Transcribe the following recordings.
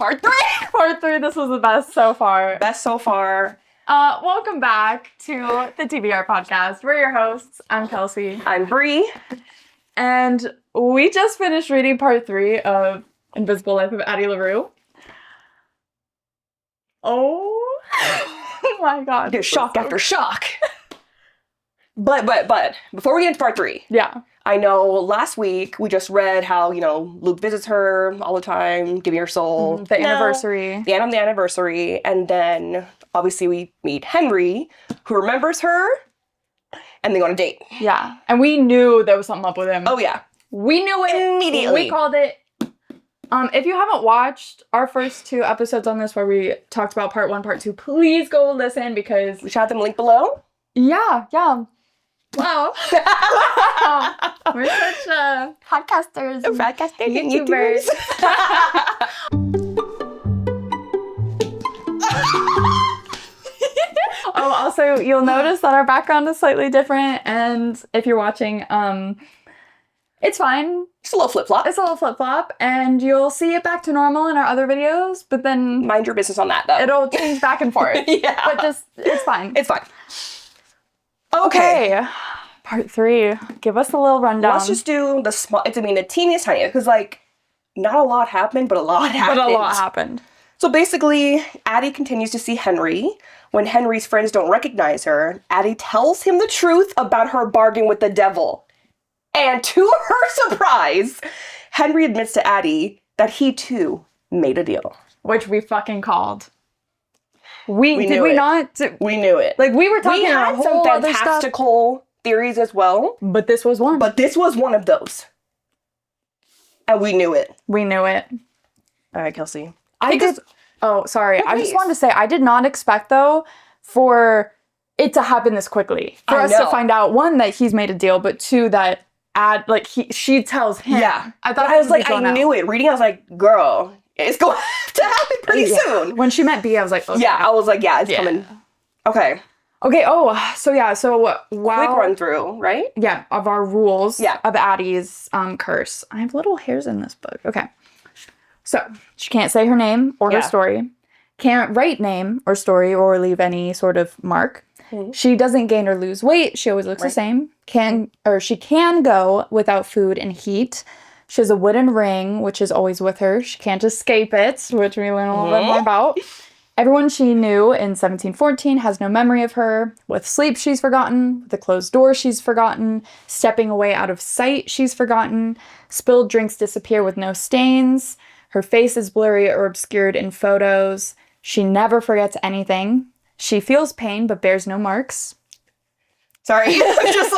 Part 3. Part 3. This was the best so far. Best so far. Welcome back to the TBR Podcast. We're your hosts. I'm Kelcie. I'm Bree. And we just finished reading part 3 of Invisible Life of Addie LaRue. Oh my god. Dude, shock after shock. But, before we get into part 3. Yeah. I know last week we just read how, Luke visits her all the time, giving her soul. The anniversary. The end of the anniversary. And then, obviously, we meet Henry, who remembers her, and they go on a date. Yeah. And we knew there was something up with him. Oh, yeah. We knew it. Immediately. We called it. If you haven't watched our first 2 episodes on this where we talked about part 1, part 2, please go listen because... We should have them linked below. Yeah. Wow. We're such podcasters. YouTubers. Oh, also, you'll notice that our background is slightly different, and if you're watching, it's fine. Just a little flip-flop. It's a little flip-flop, and you'll see it back to normal in our other videos, but then... Mind your business on that, though. It'll change back and forth. Yeah. But just, it's fine. It's fine. Okay. Part 3. Give us a little rundown. Let's just do the teeniest, tiniest, because, not a lot happened, but a lot happened. So basically, Addie continues to see Henry. When Henry's friends don't recognize her, Addie tells him the truth about her bargain with the devil. And to her surprise, Henry admits to Addie that he, too, made a deal. Which we fucking called. We knew did we it. not? We knew it. We were talking we had about some other stuff. fantastical theories as well. But this was one. But this was one of those. And we knew it. We knew it. All right, Kelcie. Oh, sorry. Oh, I just wanted to say, I did not expect, though, for it to happen this quickly. For us to find out, 1, that he's made a deal, but 2, that she tells him. Yeah. I was like, I knew it. Reading, I was like, girl, it's going to happen pretty soon. When she met B, I was like, okay. Yeah, I was like, yeah, it's coming. Okay. Okay, so Quick run through, right? Yeah, of our rules Yeah. of Addie's curse. I have little hairs in this book. Okay. So, she can't say her name or her story. Can't write name or story or leave any sort of mark. Mm-hmm. She doesn't gain or lose weight. She always looks the same. She can go without food and heat. She has a wooden ring, which is always with her. She can't escape it, which we learn a little bit more about. Everyone she knew in 1714 has no memory of her. With sleep, she's forgotten. With a closed door, she's forgotten. Stepping away out of sight, she's forgotten. Spilled drinks disappear with no stains. Her face is blurry or obscured in photos. She never forgets anything. She feels pain but bears no marks. Sorry. Just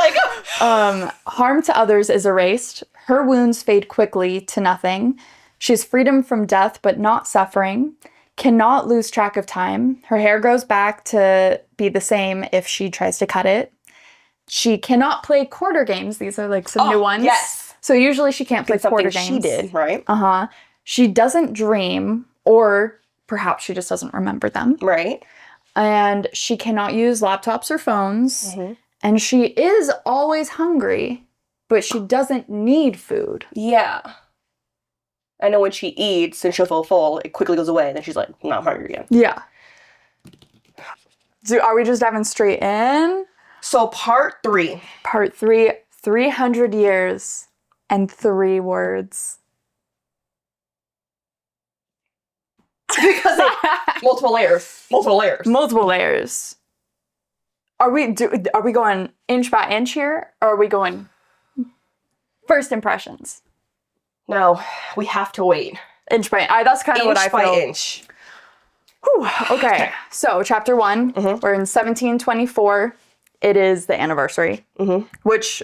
harm to others is erased. Her wounds fade quickly to nothing. She has freedom from death but not suffering. Cannot lose track of time. Her hair grows back to be the same if she tries to cut it. She cannot play quarter games. These are some new ones. Yes. So usually she can't play quarter games. She did, right? Uh-huh. She doesn't dream, or perhaps she just doesn't remember them. Right. And she cannot use laptops or phones. Mm-hmm. And she is always hungry, but she doesn't need food. Yeah. I know when she eats and she'll feel full, it quickly goes away. And then she's like, I'm not hungry again. Yeah. So are we just diving straight in? So part 3. Part 3, 300 years and 3 words. Because multiple layers. Are we going inch by inch here, or are we going first impressions? No, we have to wait. Inch by inch. That's kind of what I feel. Inch by inch. Whew. Okay. So chapter 1, we're in 1724. It is the anniversary, which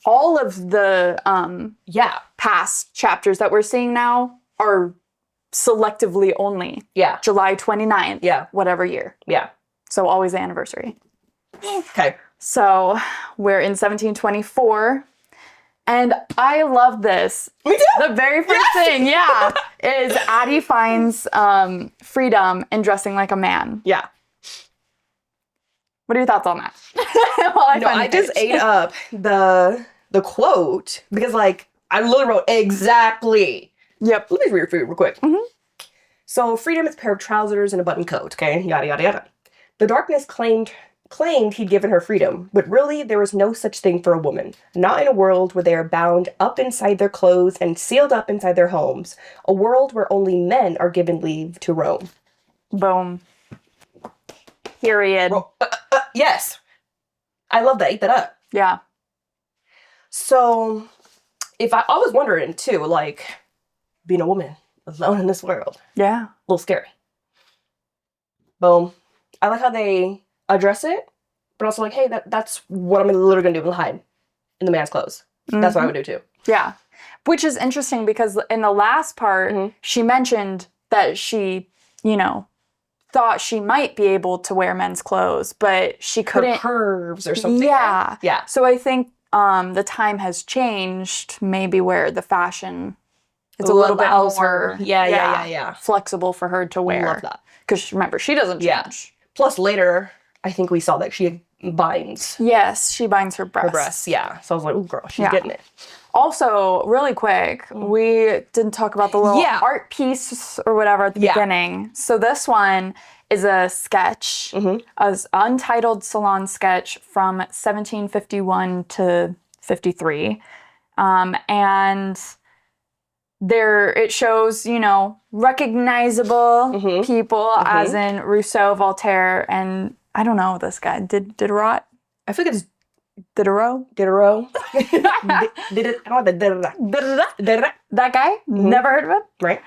all of the past chapters that we're seeing now are selectively only July 29th, whatever year. Yeah. So always the anniversary. Okay. So we're in 1724, and I love this. Me too. The very first thing, is Addie finds freedom in dressing like a man. Yeah. What are your thoughts on that? I just ate up the quote because I literally wrote exactly. Yep. Let me read it for you real quick. Mm-hmm. So freedom is a pair of trousers and a button coat, okay? Yada, yada, yada. The darkness claimed he'd given her freedom, but really there was no such thing for a woman. Not in a world where they are bound up inside their clothes and sealed up inside their homes. A world where only men are given leave to roam. Boom. Period. Yes. I love that. Eat that up. Yeah. So, if I was wondering too, like, being a woman alone in this world. Yeah. A little scary. Boom. I like how they address it, but also like, hey, that's what I'm literally gonna do. I'm hide in the man's clothes. That's what I would do too. Yeah. Which is interesting because in the last part, she mentioned that she, thought she might be able to wear men's clothes, but she couldn't. Her curves or something. Yeah. Right? Yeah. So I think the time has changed, maybe where the fashion is a little bit more flexible for her to wear. Love that. Because remember, she doesn't change. Yeah. Plus later, I think we saw that she binds. Yes, she binds her breasts. Her breasts, yeah. So I was like, oh girl, she's getting it. Also, really quick, we didn't talk about the little art piece or whatever at the beginning. So this one is a sketch, an untitled salon sketch from 1751 to 53. And there it shows, recognizable people, as in Rousseau, Voltaire, and I don't know this guy, Diderot. I think it's Diderot. That guy? Never heard of him? Right.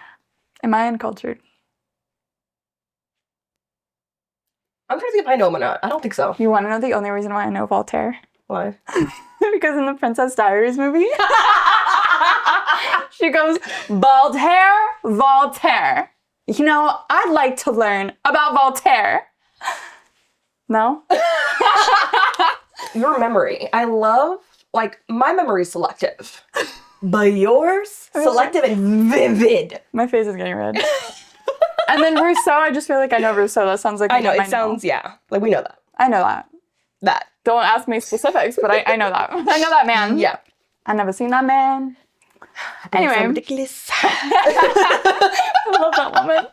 Am I uncultured? I'm trying to see if I know him or not. I don't think so. You want to know the only reason why I know Voltaire? Why? Because in the Princess Diaries movie, she goes, Voltaire, Voltaire. I'd like to learn about Voltaire. No? Your memory. I love, my memory's selective. But yours, selective and vivid. My face is getting red. And then Rousseau, I just feel like I know Rousseau. That sounds like I know, it sounds, we know that. I know that. That. Don't ask me specifics, but I know that. I know that man. Yeah. I've never seen that man. Anyway. So ridiculous. I love that woman.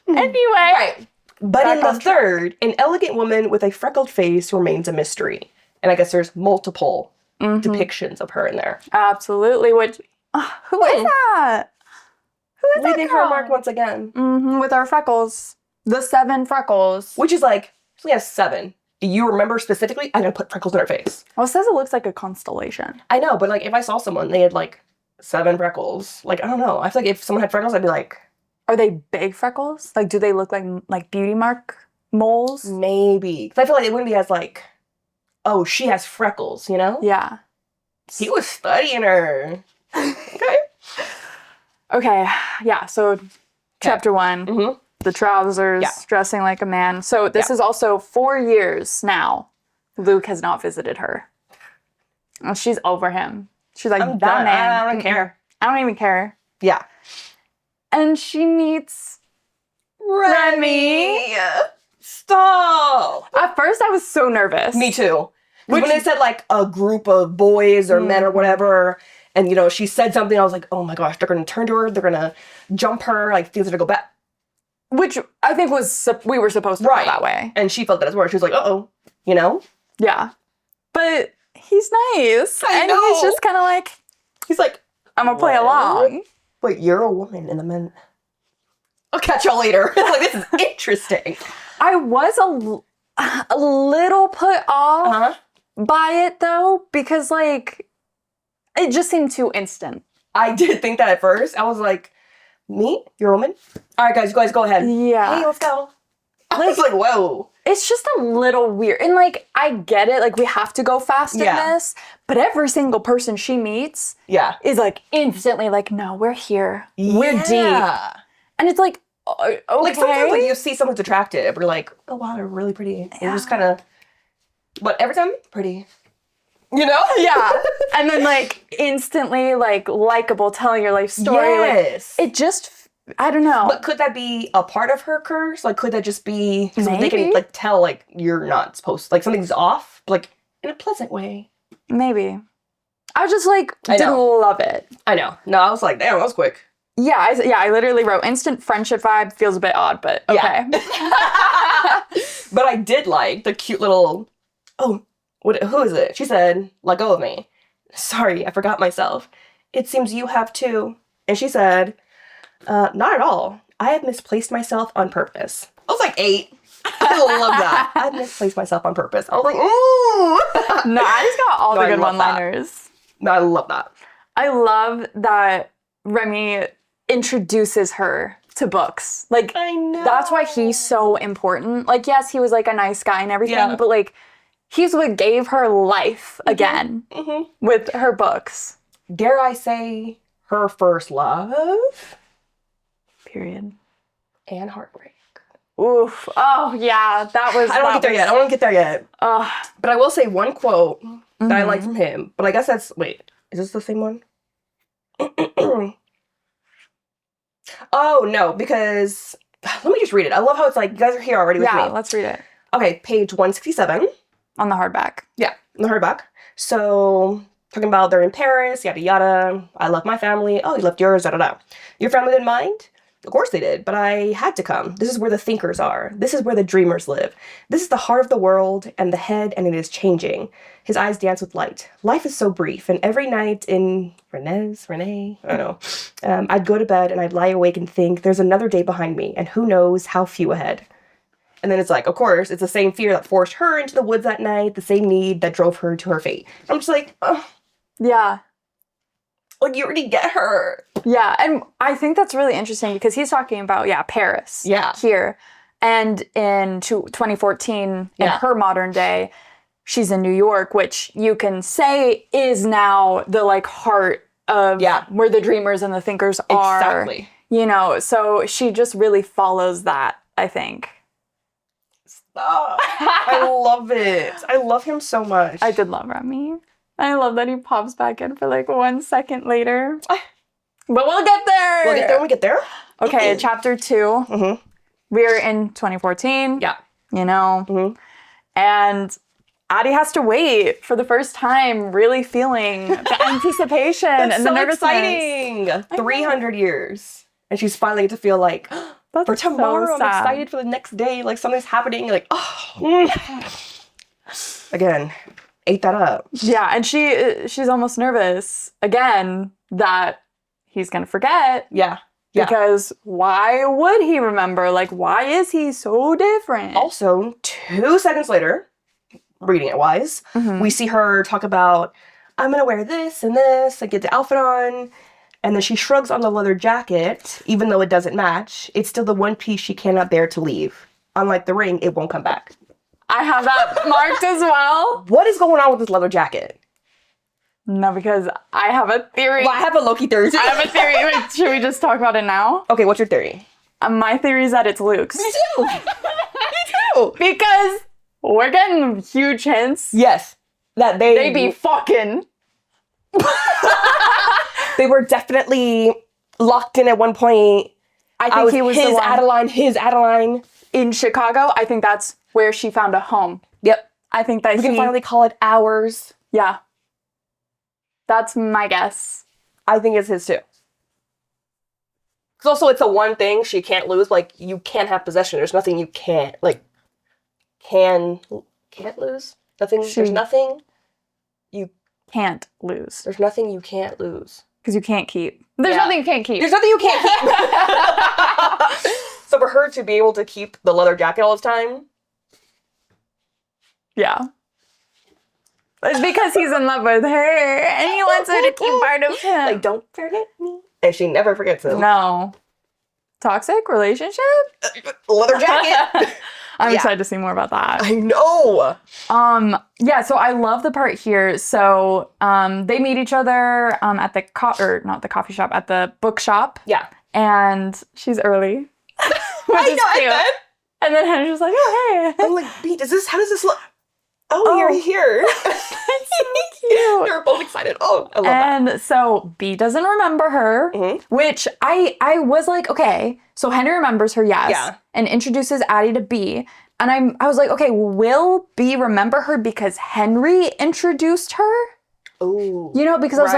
Anyway. Right. But in the third, an elegant woman with a freckled face remains a mystery. And I guess there's multiple depictions of her in there. Absolutely. Which, who is that? Who is that Leaving her mark once again. With our freckles. The 7 freckles. Which is she only has 7. Do you remember specifically? I'm going to put freckles in her face. Well, it says it looks like a constellation. I know, but if I saw someone, they had 7 freckles. I don't know. I feel like if someone had freckles, I'd be like... Are they big freckles? Do they look like beauty mark moles? Maybe. Because I feel like it wouldn't be as oh, she has freckles, Yeah. He was studying her. Okay, yeah, so chapter 1, the trousers, dressing like a man. So this is also 4 years now. Luke has not visited her. And she's over him. She's like, I'm that done. man. I don't care. I don't even care. Yeah. And she meets Remy. Stop. At first, I was so nervous. Me too. When they said a group of boys or men or whatever, and she said something, I was like, oh my gosh, they're gonna turn to her, they're gonna jump her, things are gonna go back. Which I think we were supposed to feel that way. And she felt that as well. She was like, uh-oh, Yeah. But he's nice. I know. He's just kind of he's like, I'm gonna play along. But you're a woman and the men. I'll catch y'all later. This is interesting. I was a little put off by it though, because it just seemed too instant. I did think that at first. I was like, me? You're a woman? All right, guys, you guys go ahead. Yeah. Hey, let's go. I was like, whoa. It's just a little weird. And I get it. We have to go fast in this. But every single person she meets is instantly no, we're here. We're deep. And it's okay. Sometimes you see someone's attractive. We're like, oh wow, they're really pretty. And you're just kind of, but every time, pretty. Yeah. And then instantly likable, telling your life story. Yes. It just, I don't know. But could that be a part of her curse? Could that just be something they can tell you're not supposed to, something's off, in a pleasant way? Maybe. I was just didn't love it. I know. No, I was like, damn, that was quick. Yeah, I literally wrote instant friendship vibe, feels a bit odd, but okay. Yeah. But I did like the cute little, who is it? She said, let go of me. Sorry, I forgot myself. It seems you have too. And she said, not at all. I have misplaced myself on purpose. I was like 8. I love that. I misplaced myself on purpose. I was like, ooh. No, I just got all the good one-liners. No, I love that. I love that Remy introduces her to books. Like, I know. That's why he's so important. Like, yes, he was like a nice guy and everything, but like, he's what gave her life again with her books. Dare I say, her first love? Period. And heartbreak. Oof. Oh, yeah. That was... I don't want to get there yet. I don't want to get there yet. But I will say one quote that I like from him. But I guess that's... Wait. Is this the same one? Oh, no. Because... Let me just read it. I love how it's like, you guys are here already with me. Yeah, let's read it. Okay, page 167. On the hardback. Yeah, on the hardback. So... Talking about they're in Paris, yada yada. I love my family. Oh, you left yours, da da da. Your family didn't mind? Of course they did, but I had to come. This is where the thinkers are. This is where the dreamers live. This is the heart of the world and the head, and it is changing. His eyes dance with light. Life is so brief, and every night in Renee, I don't know, I'd go to bed and I'd lie awake and think, there's another day behind me, and who knows how few ahead. And then it's like, of course, it's the same fear that forced her into the woods that night, the same need that drove her to her fate. I'm just like, ugh. Yeah. Like, you already get her. Yeah, and I think that's really interesting because he's talking about, Paris. Yeah. Here. And in 2014, in her modern day, she's in New York, which you can say is now the, like, heart of where the dreamers and the thinkers are. Exactly. You know, so she just really follows that, I think. I love it. I love him so much. I did love Remy. I love that he pops back in for like 1 second later. But we'll get there. We'll get there when we get there. Okay, chapter 2. We're in 2014. Yeah. You know. And Addie has to wait for the first time, really feeling the anticipation and the nervousness. Exciting. 300 years. And she's finally to feel like, for tomorrow, I'm excited for the next day. Like, something's happening. Like, Again. Ate that up. Yeah, and she's almost nervous again that he's gonna forget. Yeah. Because why would he remember? Like, why is he so different? Also, 2 seconds later, reading it wise, we see her talk about, I'm gonna wear this and this, and get the outfit on. And then she shrugs on the leather jacket, even though it doesn't match. It's still the one piece she cannot bear to leave. Unlike the ring, it won't come back. I have that marked as well. What is going on with this leather jacket? No, because I have a theory. Well, I have a Loki theory too. I have a theory. Wait, should we just talk about it now? Okay, what's your theory? My theory is that it's Luke's. Me too. Me too. Because we're getting huge hints. Yes. That they be fucking. They were definitely locked in at one point. I think he was his the one. His Adeline. In Chicago, I think that's where she found a home. Yep. I think that we can finally call it ours. Yeah. That's my guess. I think it's his too. Because also it's the one thing she can't lose. Like, you can't have possession. There's nothing you can't, like, can't lose. There's nothing you can't lose. There's nothing you can't lose. Because you can't keep. There's nothing you can't keep. There's nothing you can't keep. So for her to be able to keep the leather jacket all the time. Yeah. It's because he's in love with her and he wants her to keep part of him. Like, don't forget me. And she never forgets him. No. Toxic relationship? Leather jacket. I'm excited to see more about that. I know. Yeah, so I love the part here. So they meet each other at the not the coffee shop, at the bookshop. Yeah. And she's early. I know. And then Henry's just like, oh, hey. I'm like, B, how does this look? Oh, you're here. That's so cute. They're both excited. Oh, I love that. And so B doesn't remember her, which I was like, okay, so Henry remembers her, yes, and introduces Addie to B. And I was like, okay, will B remember her because Henry introduced her? Ooh. You know, because I was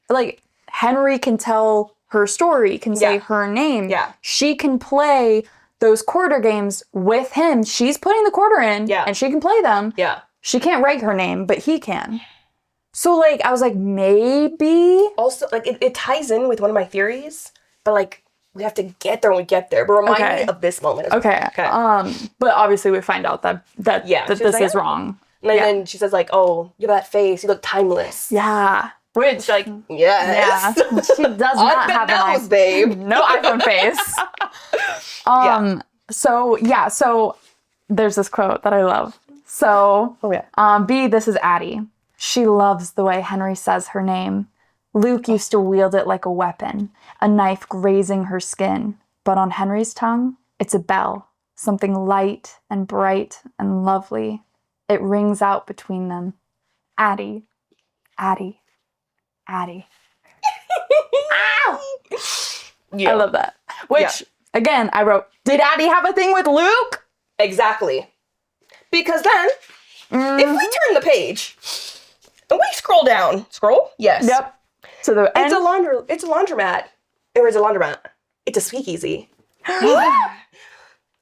like, Henry can tell her story, can say her name. Yeah. She can play those quarter games with him. She's putting the quarter in, and she can play them. Yeah. She can't write her name, but he can. So, like, I was like, maybe. Also, like, it ties in with one of my theories, but, like, we have to get there when we get there. But remind me of this moment. Okay. But obviously we find out that this is wrong. And then she says, like, oh, you have that face. You look timeless. Yeah. Which, like, yes. Yeah. She does not have an nose, babe. No iPhone face. So there's this quote that I love. So, B, this is Addie. She loves the way Henry says her name. Luke used to wield it like a weapon, a knife grazing her skin. But on Henry's tongue, it's a bell, something light and bright and lovely. It rings out between them. Addie, Addie, Addie. I love that. Which, again, I wrote, did Addie have a thing with Luke? Exactly. Because then, if we turn the page, and we scroll down. Scroll? Yes. Yep. To the end. It's a laundromat. Or is a laundromat. It's a speakeasy.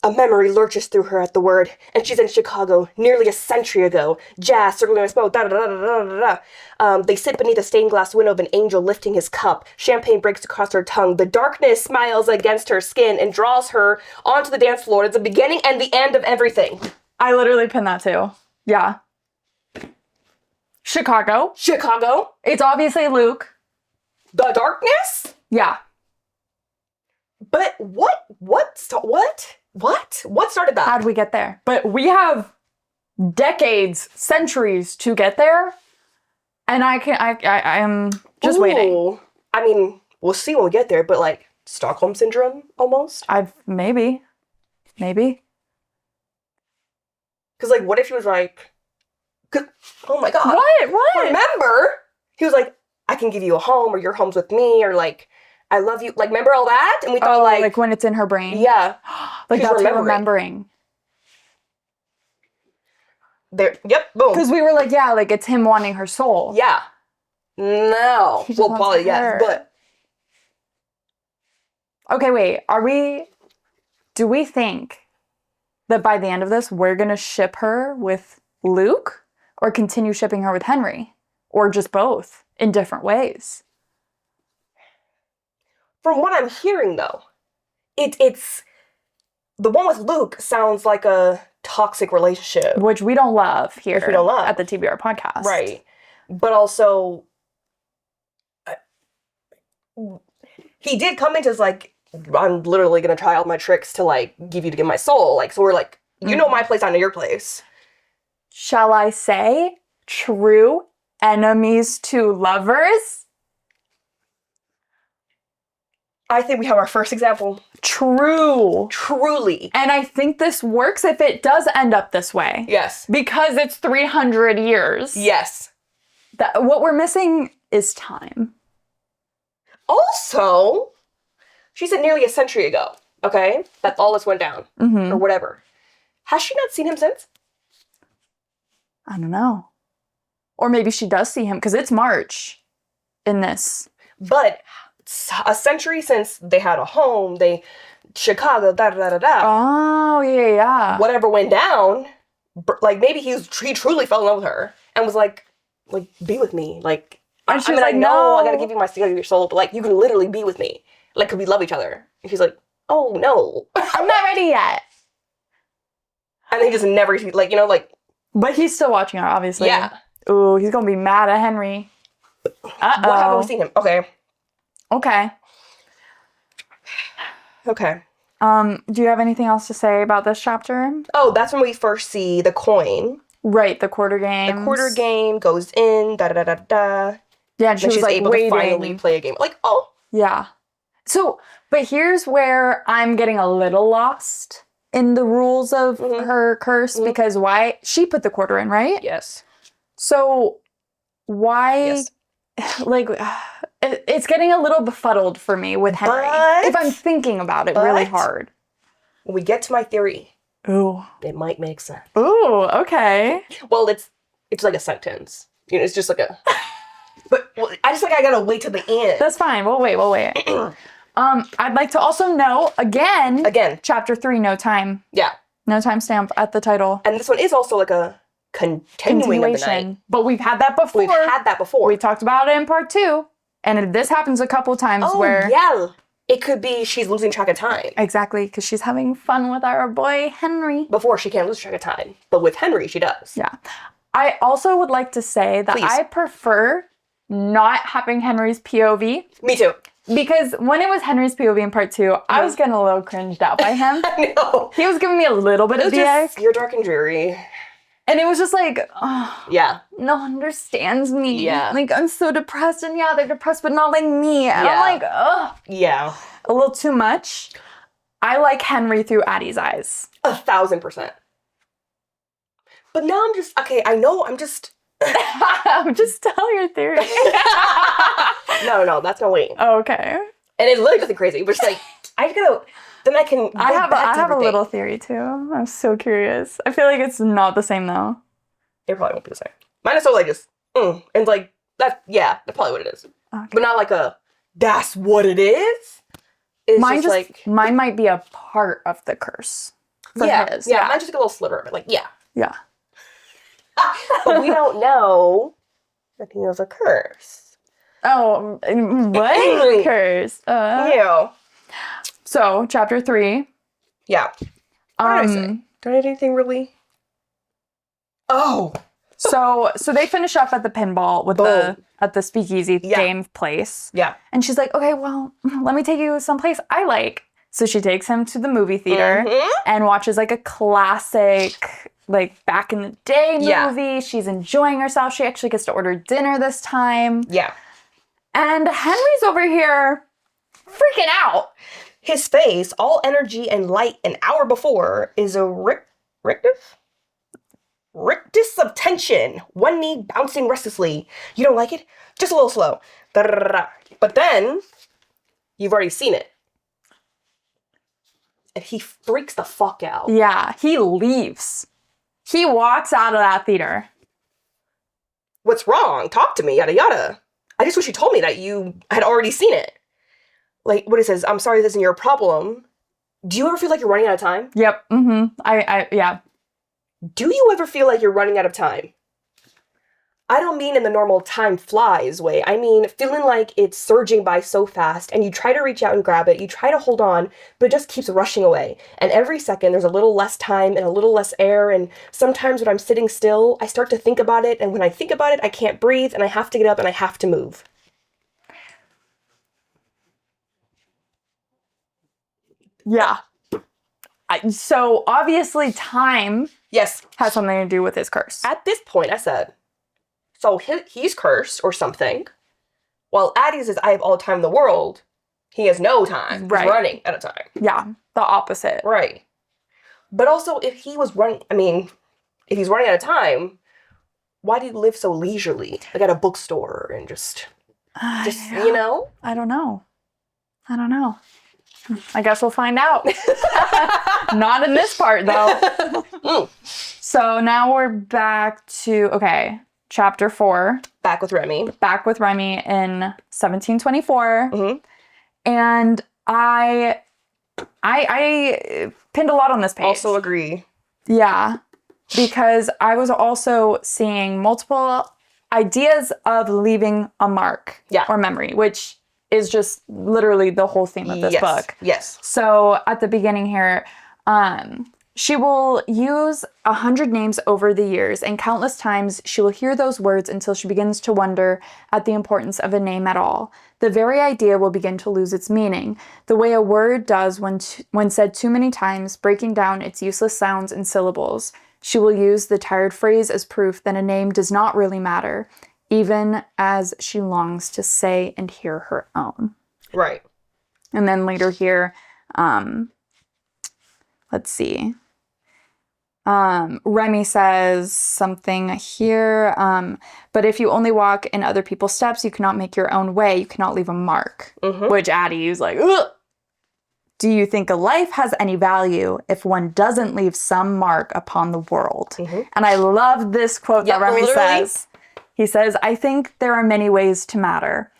A memory lurches through her at the word, and she's in Chicago nearly a century ago. Jazz circling with smoke, da-da-da-da-da-da-da. They sit beneath a stained glass window of an angel lifting his cup. Champagne breaks across her tongue. The darkness smiles against her skin and draws her onto the dance floor. It's the beginning and the end of everything. I literally pinned that too. Yeah. Chicago. It's obviously Luke. The darkness? Yeah. But what started that? How'd we get there? But we have decades, centuries to get there. And I'm just waiting. I mean, we'll see when we get there, but like Stockholm Syndrome almost? Maybe. Because like, what if he was like, oh my God. What? Remember? He was like, I can give you a home, or your home's with me, or like, I love you. Like, remember all that? And we thought like when it's in her brain? Yeah. Like that's her remembering. There. Yep. Boom. Because we were like, yeah, like it's him wanting her soul. Yeah. No. Well, probably yes, but. Okay, wait. Do we think that by the end of this, we're going to ship her with Luke or continue shipping her with Henry? Or just both in different ways? From what I'm hearing, though, it's the one with Luke sounds like a toxic relationship. Which we don't love here at the TBR Podcast. Right. But also, he did come into this, like, I'm literally going to try all my tricks to, give my soul. Like, so we're like, you know my place, I know your place. Shall I say true enemies to lovers? I think we have our first example. Truly. And I think this works if it does end up this way. Yes. Because it's 300 years. Yes. What we're missing is time. Also, she said nearly a century ago, okay? That all this went down. Mm-hmm. Or whatever. Has she not seen him since? I don't know. Or maybe she does see him, because it's March in this. But a century since they had a home, Chicago, da-da-da-da-da. Oh, yeah. Whatever went down, like, maybe he truly fell in love with her and was like, be with me. Like, and she was I know I gotta give you my secret of your soul, but, like, you can literally be with me. Like, could we love each other? And she's like, oh, no. I'm not ready yet. And then he just never, But he's still watching her, obviously. Yeah. Ooh, he's gonna be mad at Henry. Uh-oh. What haven't we seen him? Okay. Do you have anything else to say about this chapter? Oh, that's when we first see the coin. Right, the quarter game. The quarter game goes in, da-da-da-da-da. Yeah, and she's like able waiting. to finally play a game. Like, oh. Yeah. So, but here's where I'm getting a little lost in the rules of her curse, because why? She put the quarter in, right? Yes. So, why... Yes. It's getting a little befuddled for me with Henry. If I'm thinking about it really hard. When we get to my theory, ooh, it might make sense. Ooh, okay. Well, it's like a sentence. It's just like a... But I just I gotta wait till the end. That's fine. We'll wait. I'd like to also know, again, Chapter 3, no time. Yeah. No timestamp at the title. And this one is also like a continuation of the night. But we've had that before. We talked about it in part 2. And this happens a couple times where... yeah. It could be she's losing track of time. Exactly, because she's having fun with our boy, Henry. Before, she can't lose track of time. But with Henry, she does. Yeah. I also would like to say that I prefer not having Henry's POV. Me too. Because when it was Henry's POV in part 2, I was getting a little cringed out by him. I know. He was giving me a little bit of the you're dark and dreary. And it was just like, oh, yeah, no one understands me. Yeah. Like, I'm so depressed, and they're depressed, but not like me. And I'm like, ugh. Yeah. A little too much. I like Henry through Addie's eyes. 1,000%. But now I'm just, I'm just tell your theory. No, that's not waiting. Oh, okay. And it's literally nothing crazy, but it's I just gotta, then I can I have a little theory too. I'm so curious. I feel like it's not the same though. It probably won't be the same. Mine is so just, and that's probably what it is. Okay. But not that's what it is. It's mine might be a part of the curse. For his. Yeah, mine's just a little sliver of it. Yeah. But we don't know that he knows a curse. Oh, what? Curse? Yeah. So, chapter 3. Yeah. What did I say? Did I do anything really? Oh. So they finish up at the pinball with at the speakeasy game place. Yeah. And she's like, okay, well, let me take you someplace I like. So she takes him to the movie theater and watches a classic, back in the day movie. Yeah. She's enjoying herself. She actually gets to order dinner this time. Yeah. And Henry's over here freaking out. His face, all energy and light an hour before, is a rictus of tension. One knee bouncing restlessly. You don't like it? Just a little slow. But then, you've already seen it. And he freaks the fuck out. Yeah, he leaves. He walks out of that theater. What's wrong? Talk to me, yada yada. I just wish you told me that you had already seen it. What he says, I'm sorry this isn't your problem. Do you ever feel like you're running out of time? Yep. Mm-hmm. Yeah. Do you ever feel like you're running out of time? I don't mean in the normal time flies way. I mean feeling like it's surging by so fast and you try to reach out and grab it, you try to hold on, but it just keeps rushing away. And every second there's a little less time and a little less air, and sometimes when I'm sitting still, I start to think about it, and when I think about it, I can't breathe and I have to get up and I have to move. Yeah. So obviously time has something to do with his curse. At this point, I said, so he's cursed or something. While Addie says, I have all the time in the world, he has no time. Right. He's running out of time. Yeah, the opposite. Right. But also, if he's running out of time, why do you live so leisurely? At a bookstore and just you know? I don't know. I guess we'll find out. Not in this part, though. So now we're back to, chapter 4. Back with Remy in 1724. Mm-hmm. And I pinned a lot on this page. Also agree. Yeah. Because I was also seeing multiple ideas of leaving a mark or memory, which is just literally the whole theme of this book. Yes. So at the beginning here, she will use 100 names over the years, and countless times she will hear those words until she begins to wonder at the importance of a name at all. The very idea will begin to lose its meaning, the way a word does when said too many times, breaking down its useless sounds and syllables. She will use the tired phrase as proof that a name does not really matter, even as she longs to say and hear her own. Right. And then later here, let's see. Remy says something here, but if you only walk in other people's steps, you cannot make your own way. You cannot leave a mark. Mm-hmm. Which Addie is like, ugh! Do you think a life has any value if one doesn't leave some mark upon the world? Mm-hmm. And I love this quote that Remy says. He says, I think there are many ways to matter.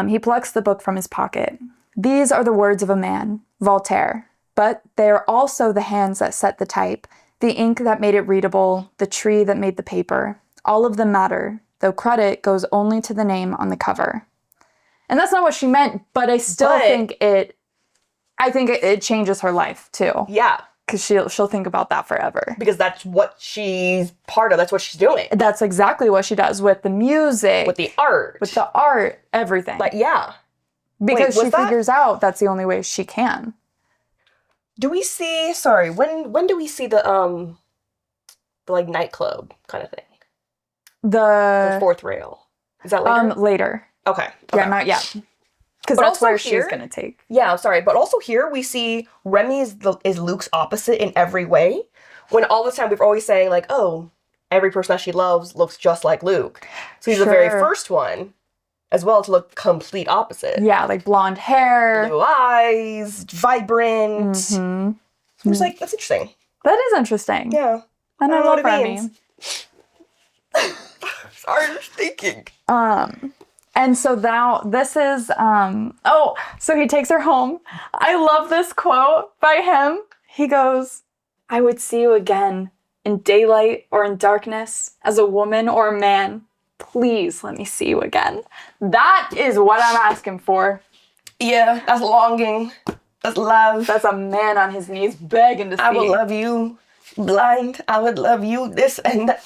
He plucks the book from his pocket. These are the words of a man, Voltaire, but they are also the hands that set the type, the ink that made it readable, the tree that made the paper. All of them matter, though credit goes only to the name on the cover. And that's not what she meant, but I still think it changes her life too. Yeah. Because she'll think about that forever. Because that's what she's part of. That's what she's doing. That's exactly what she does with the music. With the art. With the art, everything. Like, yeah. Because she figures out that's the only way she can. Do we see, when do we see the like nightclub kind of thing? The fourth rail. Is that later? Later. Okay. Yeah, not yet. Because that's where she's going to take. Yeah, I'm sorry. But also here we see Remy is Luke's opposite in every way. When all the time we're always saying like, oh, every person that she loves looks just like Luke. So he's the very first one as well to look complete opposite. Yeah, like blonde hair. Blue eyes, vibrant. Mm-hmm. I was like, that's interesting. That is interesting. Yeah. And I love Remy. Sorry, I'm thinking. And so now this is, so he takes her home. I love this quote by him. He goes, I would see you again in daylight or in darkness, as a woman or a man. Please let me see you again. That is what I'm asking for. Yeah, that's longing. That's love. That's a man on his knees begging to see. I would love you blind. I would love you this and that.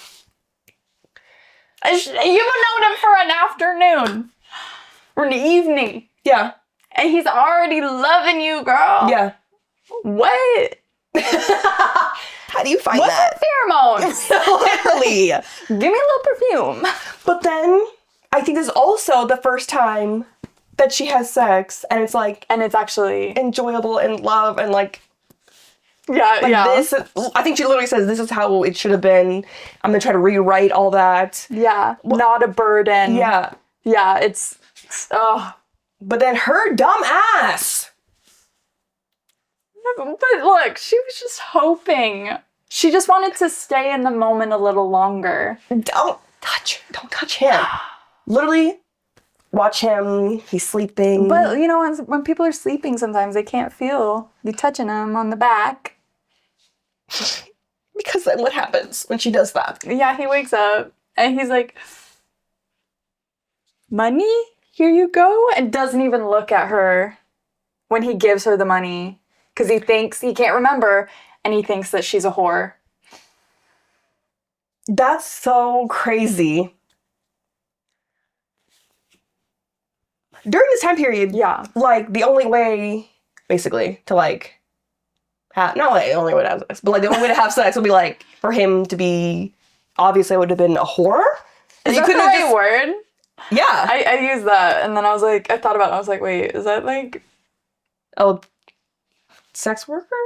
You've known him for an afternoon. Or an evening. Yeah. And he's already loving you, girl. Yeah. What? How do you find that? What's the pheromones? Literally. Give me a little perfume. But then, I think this is also the first time that she has sex, and it's like... And it's actually... enjoyable and love, and like... Yeah, like this, I think she literally says, this is how it should have been. I'm gonna try to rewrite all that. Yeah, not a burden. Yeah. Yeah, it's... But then her dumb ass... But look, she was just hoping. She just wanted to stay in the moment a little longer. Don't touch him. Literally, watch him. He's sleeping. But, you know, when people are sleeping, sometimes they can't feel you touching them on the back. Because then what happens when she does that? Yeah, he wakes up and he's like, money? Here you go. And doesn't even look at her when he gives her the money. Because he thinks he can't remember, and he thinks that she's a whore. That's so crazy. During this time period, yeah, like the only way, basically, to like, not like the only way to have sex, but like the only way to have sex would be like for him to be. Obviously, it would have been a whore. Is that the right word? Yeah, I used that, and then I was like, I thought about it. I was like, wait, is that like? Oh. Sex worker?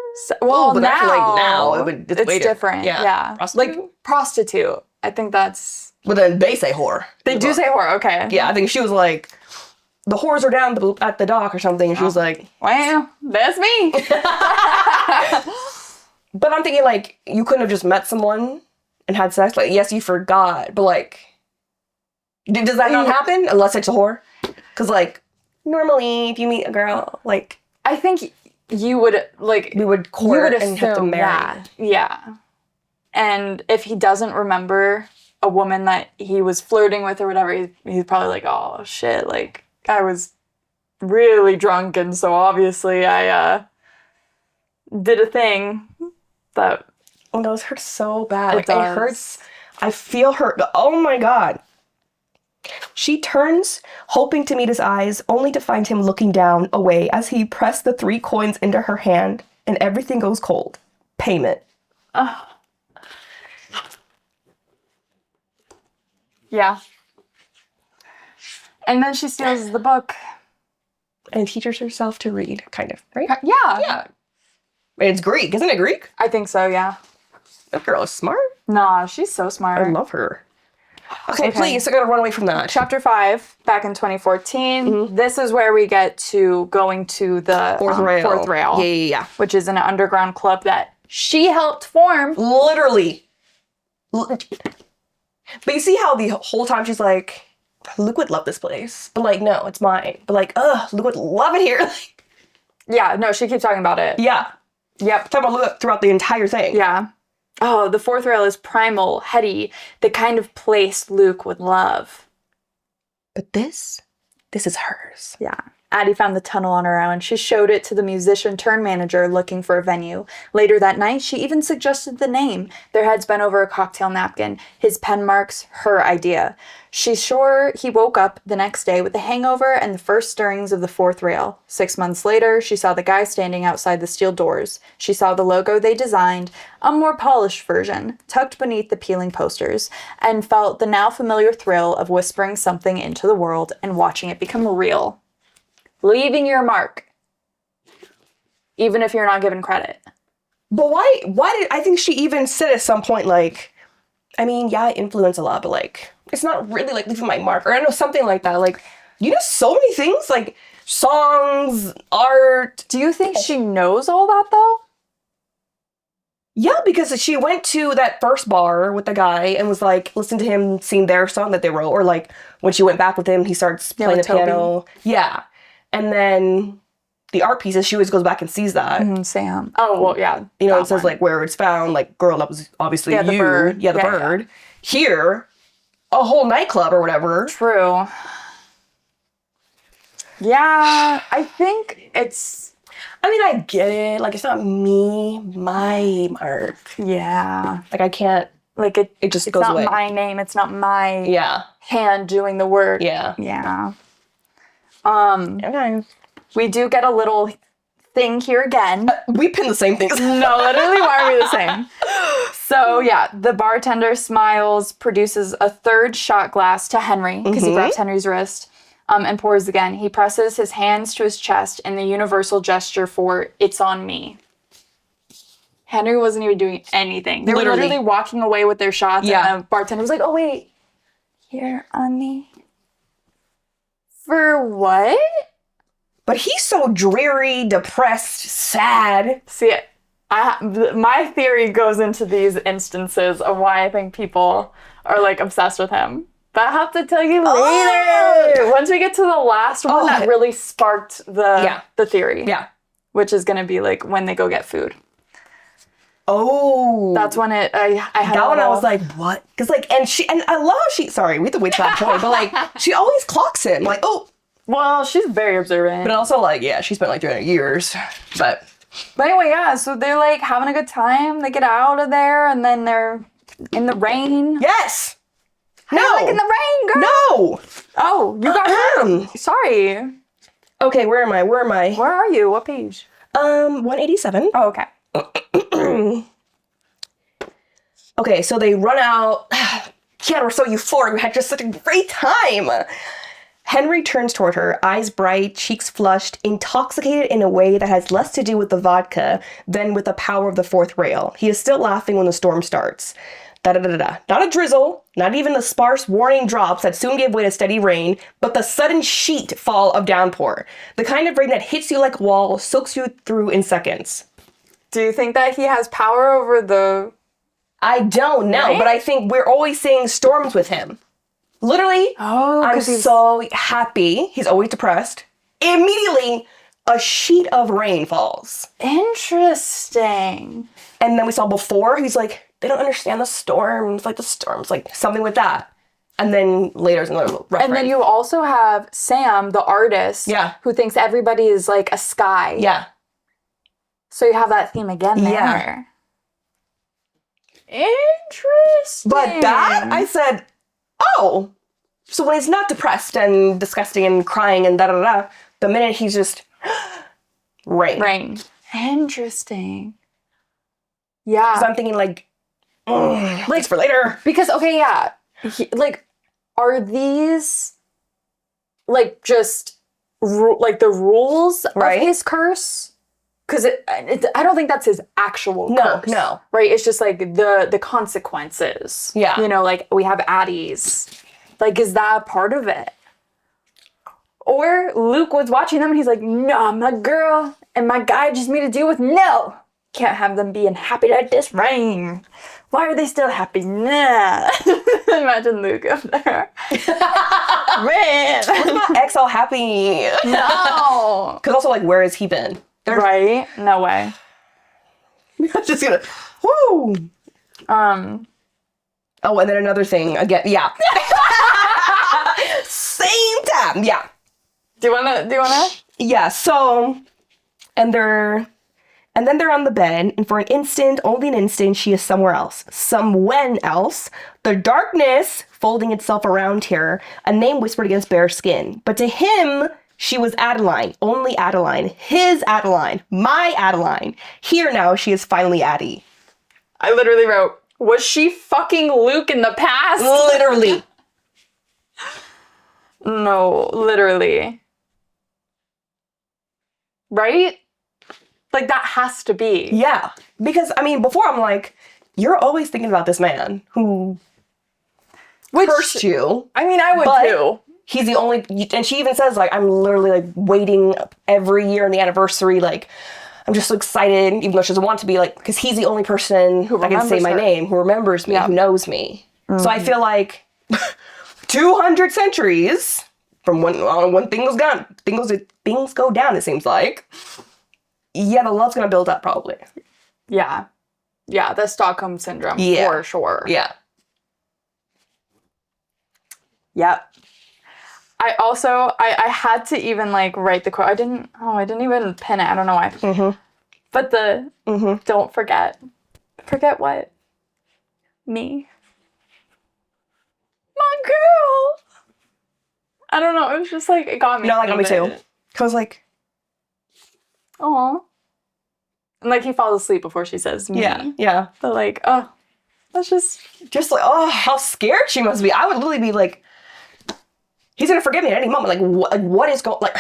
Well, but now it's later. Different. Yeah. Prostitute? Like prostitute. I think that's. But then they say whore. They do say whore. Okay. Yeah, I think she was like, the whores are down at the dock or something. And she was like, well, that's me. But I'm thinking like, you couldn't have just met someone and had sex. Like, yes, you forgot, but like, does that not happen unless it's a whore? Because like, normally if you meet a girl, like, I think. You would, like... We would court and have to marry. That. Yeah. And if he doesn't remember a woman that he was flirting with or whatever, he's probably like, oh, shit, like, I was really drunk, and so obviously I did a thing that... Oh, those hurt so bad. It hurts. I feel hurt. Oh, my God. She turns, hoping to meet his eyes, only to find him looking down, away, as he pressed the 3 coins into her hand, and everything goes cold. Payment. Yeah. And then she steals the book. And teaches herself to read, kind of, right? Yeah. Yeah. It's Greek, isn't it Greek? I think so, yeah. That girl is smart. Nah, she's so smart. I love her. Okay, please, I gotta run away from that. Chapter 5, back in 2014. Mm-hmm. This is where we get to going to the fourth rail. Yeah. Which is an underground club that she helped form. Literally. But you see how the whole time she's like, Luke would love this place. But like, no, it's mine. But like, Luke would love it here. Yeah, no, she keeps talking about it. Yeah. Yep. Talking about Luke throughout the entire thing. Yeah. Oh, the fourth rail is primal, heady, the kind of place Luke would love. But this is hers. Yeah. Addie found the tunnel on her own. She showed it to the musician-turned-manager looking for a venue. Later that night, she even suggested the name. Their heads bent over a cocktail napkin. His pen marks, her idea. She's sure he woke up the next day with a hangover and the first stirrings of the fourth rail. 6 months later, she saw the guy standing outside the steel doors. She saw the logo they designed, a more polished version, tucked beneath the peeling posters, and felt the now familiar thrill of whispering something into the world and watching it become real. Leaving your mark, even if you're not given credit. But why did, I think she even said at some point, like, I mean, yeah, I influence a lot, but like, it's not really like leaving my mark, or I know something like that. Like, you know, so many things, like songs, art. Do you think she knows all that though? Yeah, because she went to that first bar with the guy and was like, listen to him sing their song that they wrote, or like when she went back with him, he starts playing the piano. Yeah. And then the art pieces, she always goes back and sees that. Sam. Oh, well, yeah. You know, it says like where it's found, like, girl, that was obviously you. The bird. Yeah, the bird. Yeah. Here, a whole nightclub or whatever. True. Yeah, I think it's... I mean, I get it. Like, it's not my mark. Yeah. Like, I can't... Like, it just goes away. It's not my name. It's not my hand doing the work. Yeah. Yeah. Okay. We do get a little thing here again. We pin the same things. No, literally, why are we the same? So, yeah, the bartender smiles, produces a third shot glass to Henry, because he grabs Henry's wrist, and pours again. He presses his hands to his chest in the universal gesture for, it's on me. Henry wasn't even doing anything. They were literally walking away with their shots, and the bartender was like, oh, wait, here on me. For what? But he's so dreary, depressed, sad. See, my theory goes into these instances of why I think people are like obsessed with him. But I have to tell you later. Once we get to the last one, that really sparked the theory. Yeah. Which is going to be like when they go get food. Oh. That's when I had that one I was like, what? Because like, and I love sorry, we have to wait till that point, but like, she always clocks him. Like, oh. Well, she's very observant. But also like, yeah, she spent like 300 years. But anyway, yeah, so they're like having a good time. They get out of there and then they're in the rain. Yes. No. Like in the rain, girl. No. Oh, you got hurt. Sorry. Okay, where am I? Where are you? What page? 187. Oh, okay. Okay, so they run out. Yeah, we're so euphoric. We had just such a great time. Henry turns toward her, eyes bright, cheeks flushed, intoxicated in a way that has less to do with the vodka than with the power of the fourth rail. He is still laughing when the storm starts. Da-da-da-da-da. Not a drizzle, not even the sparse warning drops that soon give way to steady rain, but the sudden sheet fall of downpour. The kind of rain that hits you like a wall, soaks you through in seconds. Do you think that he has power over the... I don't know, but I think we're always seeing storms with him. Literally, I'm so happy. He's always depressed. Immediately, a sheet of rain falls. Interesting. And then we saw before, he's like, they don't understand the storms, like something with that. And then later is another reference. And then you also have Sam, the artist, who thinks everybody is like a sky. Yeah. So you have that theme again there. Yeah. Interesting. But that, I said, oh, so when he's not depressed and disgusting and crying and da-da-da, the minute he's just, rain. Interesting. Yeah. Because I'm thinking like it's for later. Because, okay, yeah. Are these, like, just, like, the rules of his curse? Because I don't think that's his actual curse. No. Right? It's just, like, the consequences. Yeah. You know, like, we have Addie's. Like, is that part of it? Or Luke was watching them and he's like, no, my girl and my guy just made a deal with no. Can't have them being happy at this ring. Why are they still happy? Nah. Imagine Luke up there. Man. Where's my ex all happy? No. Because also, like, where has he been? Right? No way. I'm just gonna, woo! Oh, and then another thing, again, yeah. Same time, yeah. Do you wanna? Yeah, so, and then they're on the bed, and for an instant, only an instant, she is somewhere else. Somewhen else. The darkness folding itself around her, a name whispered against bare skin. But to him, she was Adeline. Only Adeline. His Adeline. My Adeline. Here now, she is finally Addie. I literally wrote, was she fucking Luke in the past? Literally. No, literally. Right? Like, that has to be. Yeah. Because, I mean, before I'm like, you're always thinking about this man who cursed you. I mean, I would too. He's the only, and she even says, like, I'm literally, like, waiting every year on the anniversary, like, I'm just so excited, even though she doesn't want to be, like, because he's the only person who I can say my name, who remembers me, who knows me. Mm-hmm. So I feel like 200 centuries from when things go down, it seems like. Yeah, the love's gonna build up, probably. Yeah. Yeah, the Stockholm Syndrome, for sure. Yeah. Yep. I had to even, like, write the quote. I didn't even pin it. I don't know why. Mm-hmm. But don't forget. Forget what? Me. My girl. I don't know. It was just, like, it got me. No, like, me too. Cause, like, aw. And, like, he falls asleep before she says me. Yeah. But, like, oh, that's just like, oh, how scared she must be. I would literally be like, he's gonna forgive me at any moment. Like, what is going, like,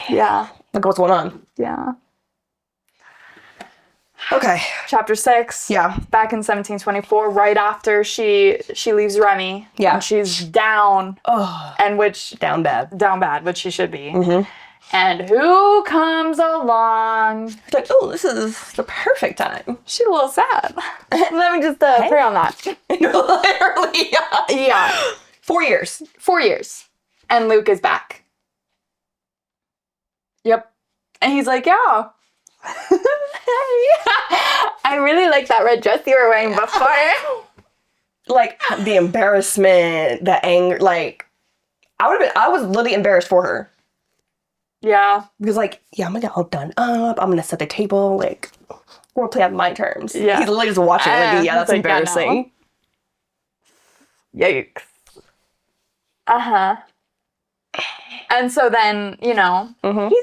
yeah. Like, what's going on? Yeah. Okay. Chapter 6. Yeah. Back in 1724, right after she leaves Remy. Yeah. And she's down. Oh. And which... Down bad, which she should be. Mm-hmm. And who comes along? It's like, oh, this is the perfect time. She's a little sad. Let me just pray on that. Literally, yeah. 4 years. 4 years. And Luke is back. Yep. And he's like, yeah. I really like that red dress you were wearing before. Like, the embarrassment, the anger, like, I was literally embarrassed for her. Yeah. Because, like, yeah, I'm gonna get all done up. I'm gonna set the table. Like, we'll play on my terms. Yeah. He's literally just watching. Like, yeah, that's like, embarrassing. Yikes. Uh-huh. And so then, you know,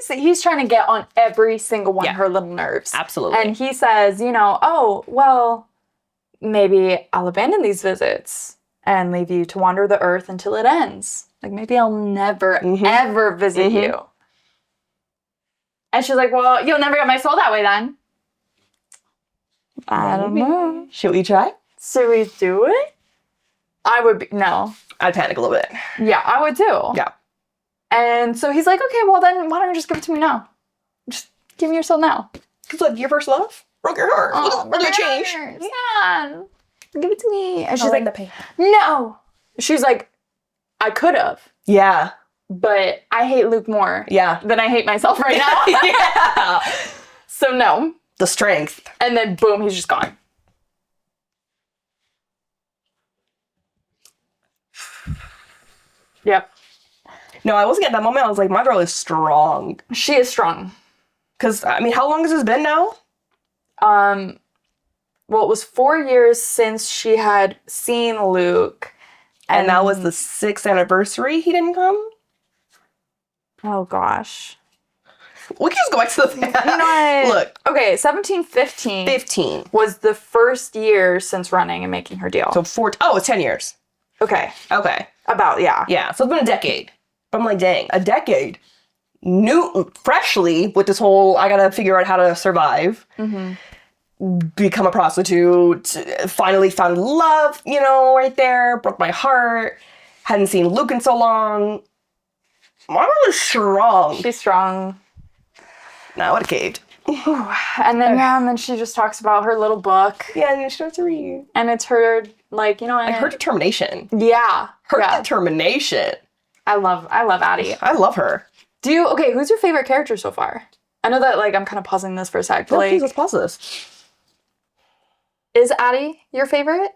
he's trying to get on every single one of her little nerves. Absolutely. And he says, you know, oh, well, maybe I'll abandon these visits and leave you to wander the earth until it ends. Like, maybe I'll never, ever visit you. And she's like, well, you'll never get my soul that way then. I don't know. Should we try? Should we do it? I would be, no. I'd panic a little bit. Yeah, I would too. Yeah. And so he's like, okay, well then, why don't you just give it to me now? Just give me your soul now. Because, look, your first love broke your heart. Oh, we're gonna change. Yeah. Give it to me. And she's like, the pain. No. She's like, I could have. Yeah. But I hate Luke more than I hate myself right now. Yeah. So no. The strength. And then boom, he's just gone. Yep. No, I wasn't at that moment. I was like, my girl is strong. She is strong. Because, I mean, how long has this been now? Well, it was 4 years since she had seen Luke. And that was the 6th anniversary he didn't come? Oh, gosh. We can just go back to the thing. You know what? Look. Okay, 1715. 15. Was the first year since running and making her deal. So it's 10 years. Okay. About, yeah. Yeah, so it's been a decade. But I'm like, dang, a decade. Freshly, with this whole, I gotta figure out how to survive. Become a prostitute. Finally found love, you know, right there. Broke my heart. Hadn't seen Luke in so long. My girl is strong. She's strong. Nah, I would've caved. And then she just talks about her little book. Yeah, and then she starts to read. And it's her, like, you know... Like, her determination. Yeah. Her determination. I love Addie. I love her. Okay, who's your favorite character so far? I know that, like, I'm kind of pausing this for a sec, but, please, let's pause this. Is Addie your favorite?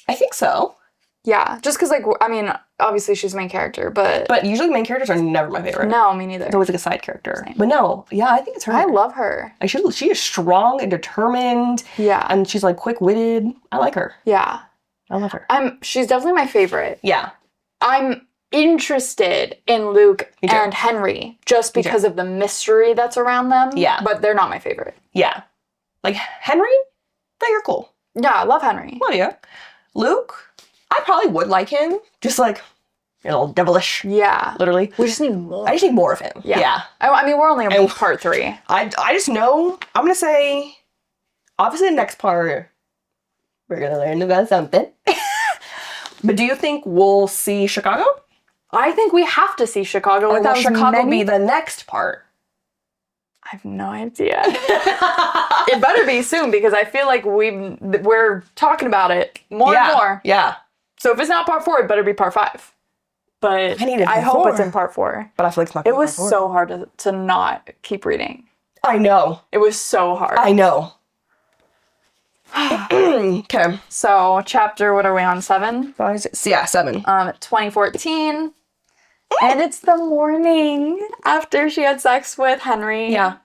I think so. Yeah, just because, like, I mean, obviously she's the main character, but... But usually main characters are never my favorite. No, me neither. It's always, like, a side character. Same. But no, yeah, I think it's her. I love her. She is strong and determined. Yeah. And she's, like, quick-witted. I like her. Yeah. I love her. She's definitely my favorite. Yeah. I'm interested in Luke and Henry just because of the mystery that's around them. Yeah. But they're not my favorite. Yeah. Like, Henry? They're cool. Yeah, I love Henry. Well, yeah. Luke? I probably would like him. Just, like, a little devilish. Yeah. Literally. We just need more. I just need more of him. Yeah. I mean, we're only on part 3. I just know, I'm going to say, obviously the next part, we're going to learn about something. But do you think we'll see Chicago? I think we have to see Chicago. Or will Chicago be the next part? I have no idea. It better be soon because I feel like we're talking about it more and more. Yeah. So if it's not part 4, it better be part 5. But I hope it's in part 4. But I feel like it's not. It was so hard to not keep reading. I know. It was so hard. I know. Okay. So chapter, what are we on? 7? 5, 6, yeah, 7. 2014. And it's the morning after she had sex with Henry. Yeah.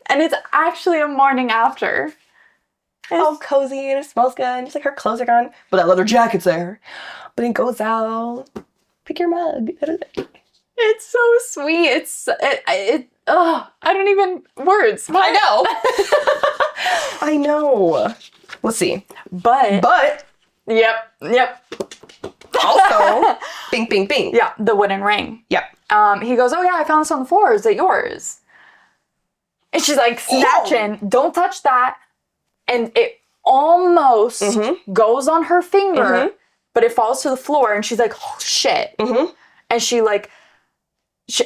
And it's actually a morning after. It's all cozy and it smells good. And just like her clothes are gone. But that leather jacket's there. But it goes out. Pick your mug. It's so sweet. I don't even, words. I know. I know. Let's see. But. Yep. Also, bing, bing, bing. Yeah, the wooden ring. Yep. He goes, oh yeah, I found this on the floor. Is it yours? And she's like, snatching. Don't touch that. And it almost goes on her finger, but it falls to the floor. And she's like, oh shit. And she like,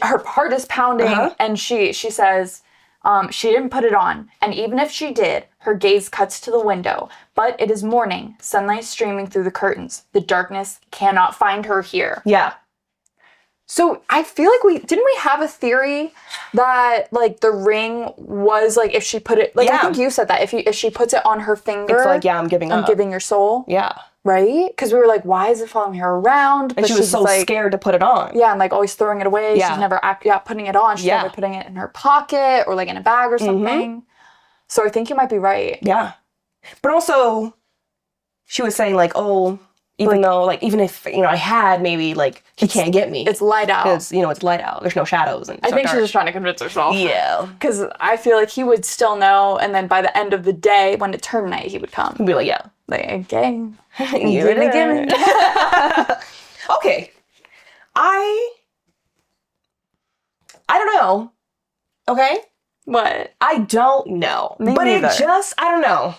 her heart is pounding. And she says, she didn't put it on. And even if she did, her gaze cuts to the window. But it is morning, sunlight streaming through the curtains. The darkness cannot find her here. Yeah. So I feel like didn't we have a theory that like the ring was like if she put it, like I think you said that if she puts it on her finger. It's like, I'm giving your soul. Yeah. Right? Because we were like, why is it following her around? And she was so scared to put it on. Yeah, and like always throwing it away. Yeah. She's never putting it on. She's never putting it in her pocket or like in a bag or something. So I think you might be right. Yeah. But also, she was saying like, oh, even if, I had, maybe like, he can't get me. It's light out. Because, it's light out. There's no shadows. And I think she's just trying to convince herself. Yeah. Because I feel like he would still know, and then by the end of the day, when it turned night, he would come. He'd be like, yeah. Like, okay. You did it again. Okay. I don't know. Okay? What? I don't know. Me but neither. I don't know.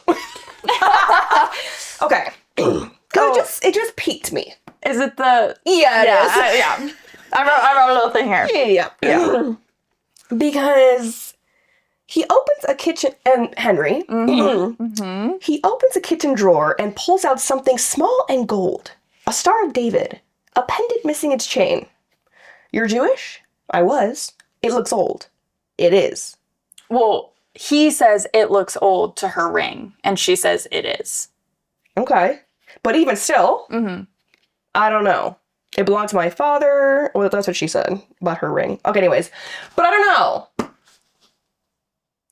Okay. It just piqued me. Is it the... Yeah, it is. Yeah. I wrote a little thing here. Yeah. Because he opens a kitchen... And Henry. He opens a kitchen drawer and pulls out something small and gold. A Star of David. A pendant missing its chain. You're Jewish? I was. It looks old. It is. Well, he says it looks old to her ring, and she says it is. Okay. But even still, I don't know. It belonged to my father. Well, that's what she said about her ring. Okay, anyways. But I don't know.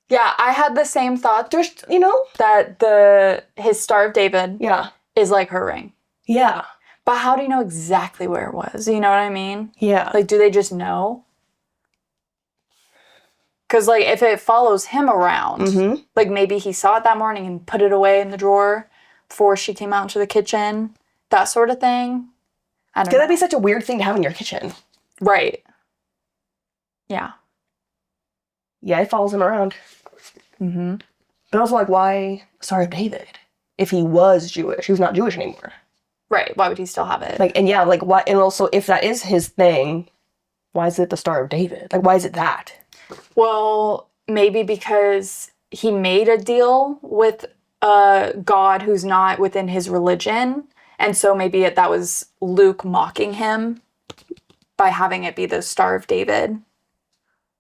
Yeah, I had the same thought. There's, that his Star of David is like her ring. Yeah. But how do you know exactly where it was? You know what I mean? Yeah. Like, do they just know? Because, like, if it follows him around, like, maybe he saw it that morning and put it away in the drawer before she came out into the kitchen, that sort of thing. I don't know. That'd be such a weird thing to have in your kitchen. Right. Yeah. Yeah, it follows him around. But also, like, why Star of David? If he was Jewish, he was not Jewish anymore. Right. Why would he still have it? Like, and yeah, like, why? And also, if that is his thing, why is it the Star of David? Like, why is it that? Well, maybe because he made a deal with a god who's not within his religion. And so maybe that was Luke mocking him by having it be the Star of David.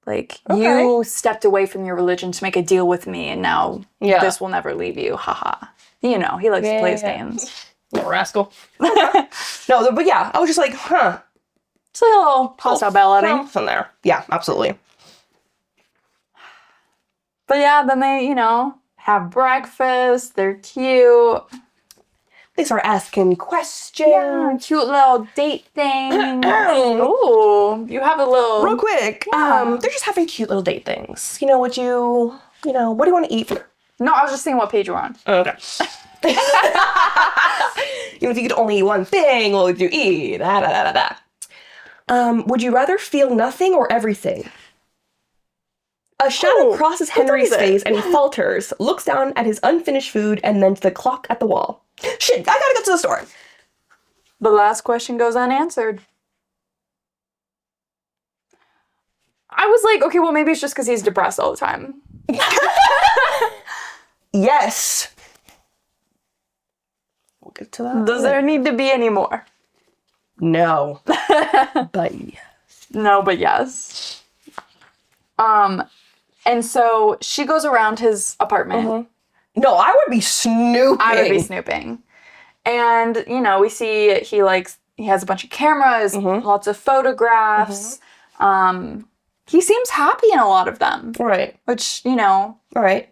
Like, you stepped away from your religion to make a deal with me, and now this will never leave you. Haha. You know, he likes to play his games. Little rascal. No, but yeah, I was just like, huh. It's like a little possibility. Something there. Yeah, absolutely. But yeah, then they, you know, have breakfast. They're cute. They start asking questions. Yeah, cute little date thing. Ooh, you have a little... Real quick, they're just having cute little date things. You know, what do you want to eat? No, I was just seeing what page you're on. Okay. You know, if you could only eat one thing, what would you eat? Would you rather feel nothing or everything? A shadow crosses Henry's face and he falters, looks down at his unfinished food, and then to the clock at the wall. Shit, I gotta get to the store. The last question goes unanswered. I was like, okay, well, maybe it's just because he's depressed all the time. Yes. We'll get to that. Does there need to be any more? No. But yes. No, but yes. And so she goes around his apartment. Mm-hmm. No, I would be snooping. And, you know, we see he has a bunch of cameras, lots of photographs. He seems happy in a lot in them. Right. Which, you know. Right.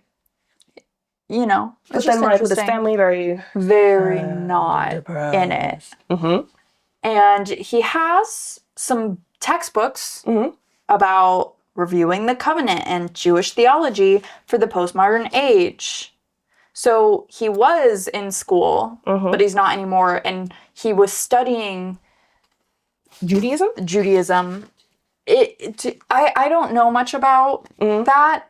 You know. But then like with his family, very not in it. Mm-hmm. And he has some textbooks about reviewing the covenant and Jewish theology for the postmodern age. So he was in school, but he's not anymore. And he was studying Judaism. I don't know much about that.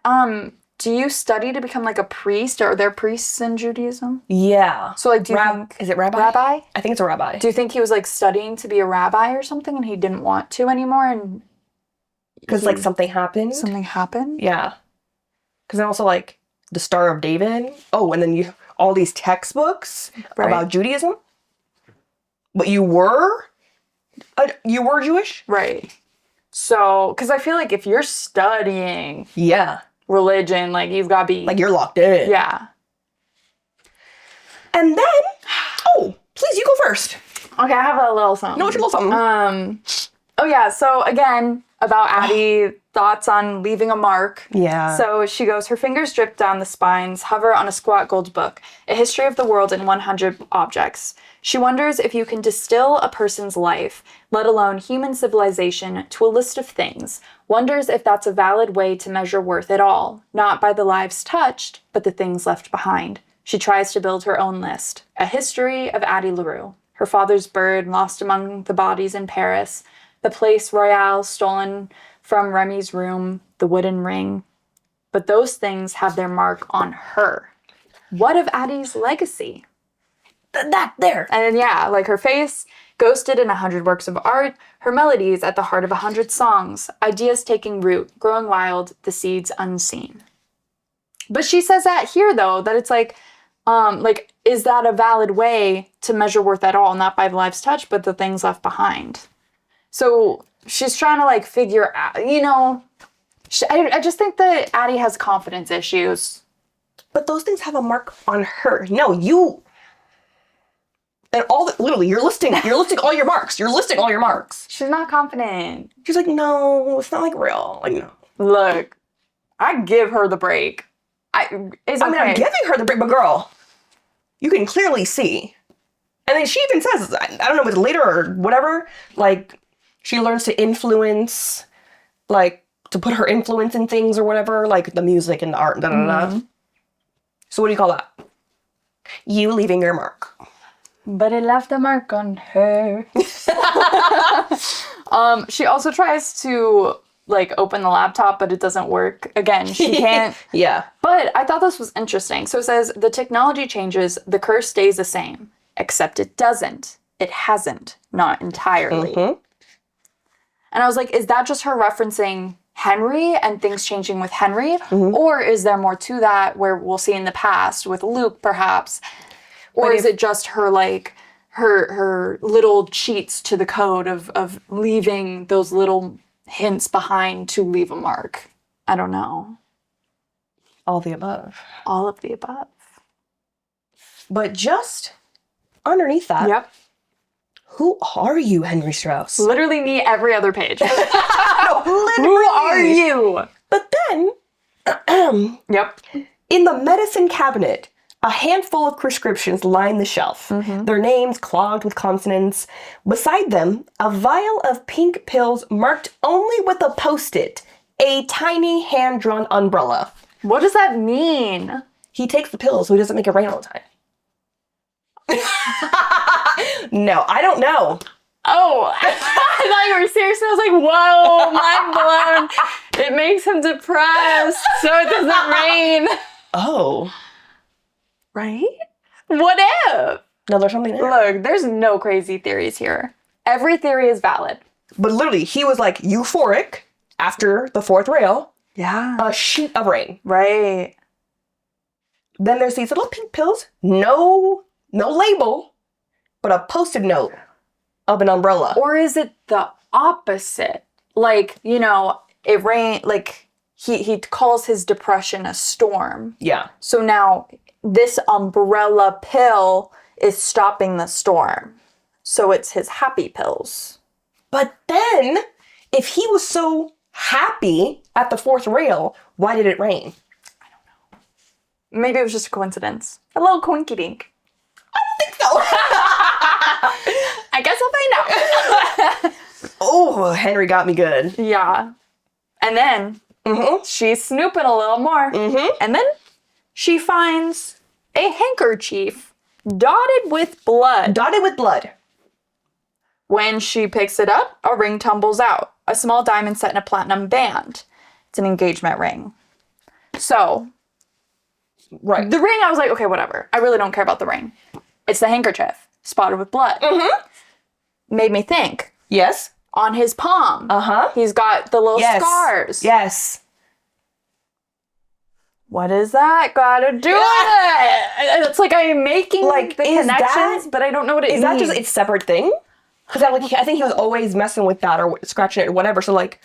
Do you study to become like a priest? Or are there priests in Judaism? Yeah. So like, do you think... Is it rabbi? Rabbi? I think it's a rabbi. Do you think he was like studying to be a rabbi or something and he didn't want to anymore? And because like something happened? Something happened? Yeah. Because then also like the Star of David. Oh, and then all these textbooks about Judaism. But you were Jewish? Right. So, because I feel like if you're studying religion, like you've got to be... Like you're locked in. Yeah. And then, please, you go first. Okay, I have a little something. No, it's a little something. Oh yeah, so again, about Addie, thoughts on leaving a mark. Yeah. So she goes, her fingers drip down the spines, hover on a squat gold book, a history of the world in 100 objects. She wonders if you can distill a person's life, let alone human civilization, to a list of things. Wonders if that's a valid way to measure worth at all, not by the lives touched, but the things left behind. She tries to build her own list. A history of Addie LaRue. Her father's bird lost among the bodies in Paris. The place royale stolen from Remy's room. The wooden ring. But those things have their mark on her. What of Addie's legacy? That there. And yeah, like her face, ghosted in 100 works of art, her melodies at the heart of 100 songs, ideas taking root, growing wild, the seeds unseen. But she says that here, though, that it's like, is that a valid way to measure worth at all? Not by the lives touched, but the things left behind. So she's trying to, like, figure out, you know, I just think that Addie has confidence issues. But those things have a mark on her. No, you... And literally, you're listing all your marks. You're listing all your marks. She's not confident. She's like, no, it's not like real. Like, no. Look, I give her the break. I'm giving her the break, but girl, you can clearly see. And then she even says, I don't know if it's later or whatever, like, she learns to influence, like, to put her influence in things or whatever, like the music and the art, So what do you call that? You leaving your mark. But it left a mark on her. She also tries to, like, open the laptop, but it doesn't work. Again, she can't. Yeah. But I thought this was interesting. So it says, the technology changes, the curse stays the same. Except it doesn't. It hasn't. Not entirely. And I was like, is that just her referencing Henry and things changing with Henry? Or is there more to that where we'll see in the past with Luke, perhaps? Or is it just her, like, her little cheats to the code of leaving those little hints behind to leave a mark? I don't know. All of the above. All of the above. But just underneath that, yep. Who are you, Henry Strauss? Literally me every other page. Literally. Who are you? But then, yep. In the medicine cabinet, a handful of prescriptions line the shelf, their names clogged with consonants. Beside them, a vial of pink pills marked only with a Post-it, a tiny hand-drawn umbrella. What does that mean? He takes the pills so he doesn't make it rain all the time. No, I don't know. Oh, I thought you were serious. I was like, whoa, mind blown. It makes him depressed so it doesn't rain. Oh. Right? What if? No, there's something there. Look, there's no crazy theories here. Every theory is valid. But literally, he was like euphoric after the fourth rail. Yeah. A sheet of rain. Right. Then there's these little pink pills. No label, but a Post-it note of an umbrella. Or is it the opposite? Like, it rained, like, he calls his depression a storm. Yeah. So now this umbrella pill is stopping the storm. So it's his happy pills. But then, if he was so happy at the fourth rail, why did it rain? I don't know. Maybe it was just a coincidence. A little coinky-dink. I don't think so. I guess I'll find out. Oh, Henry got me good. Yeah. And then she's snooping a little more. And then she finds a handkerchief dotted with blood. Dotted with blood. When she picks it up, a ring tumbles out. A small diamond set in a platinum band. It's an engagement ring. So, right. The ring, I was like, okay, whatever. I really don't care about the ring. It's the handkerchief, spotted with blood. Made me think. Yes. On his palm. He's got the little scars. Yes. What is that got to do with it? It's like I'm making the connections, but I don't know what it means. Is that just its separate thing? Because I think he was always messing with that or scratching it or whatever. So, like,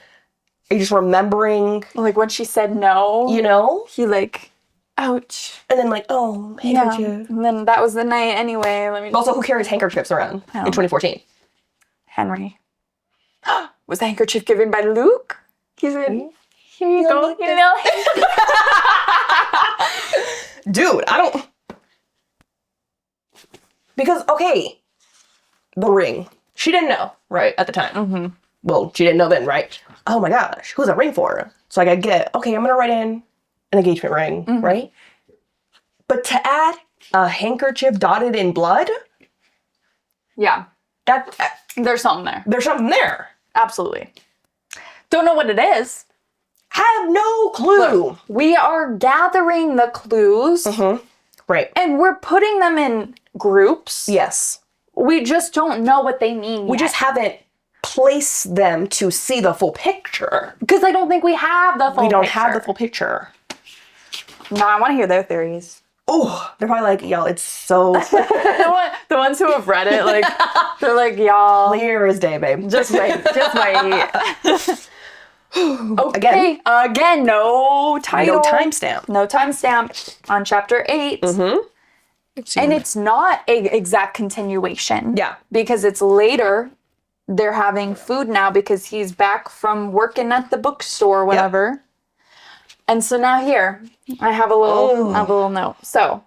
are you just remembering? Like, when she said no. He, like, ouch. And then, like, oh, handkerchief. Yeah. And then that was the night anyway. Also, who carries handkerchiefs around in 2014? Henry. Was the handkerchief given by Luke? He said, here you go. Dude, I don't... Because, okay, the ring. She didn't know, right, at the time. Well, she didn't know then, right? Oh my gosh, who's that ring for? So I get, okay, I'm going to write in an engagement ring, right? But to add a handkerchief dotted in blood? Yeah. There's something there. There's something there. Absolutely. Don't know what it is. Have no clue. Look, we are gathering the clues. Right. And we're putting them in groups. Yes. We just don't know what they mean We just haven't placed them to see the full picture. Because I don't think we have the full picture. We don't have the full picture. No, I want to hear their theories. Oh, they're probably like, y'all, it's so... the ones who have read it, like, they're like, y'all... Clear as day, babe. Just wait. Okay. Again, no title. No timestamp. No timestamp on chapter 8. And it's not an exact continuation. Yeah. Because it's later. They're having food now because he's back from working at the bookstore or whatever. Yep. And so now here, I have a little note. So,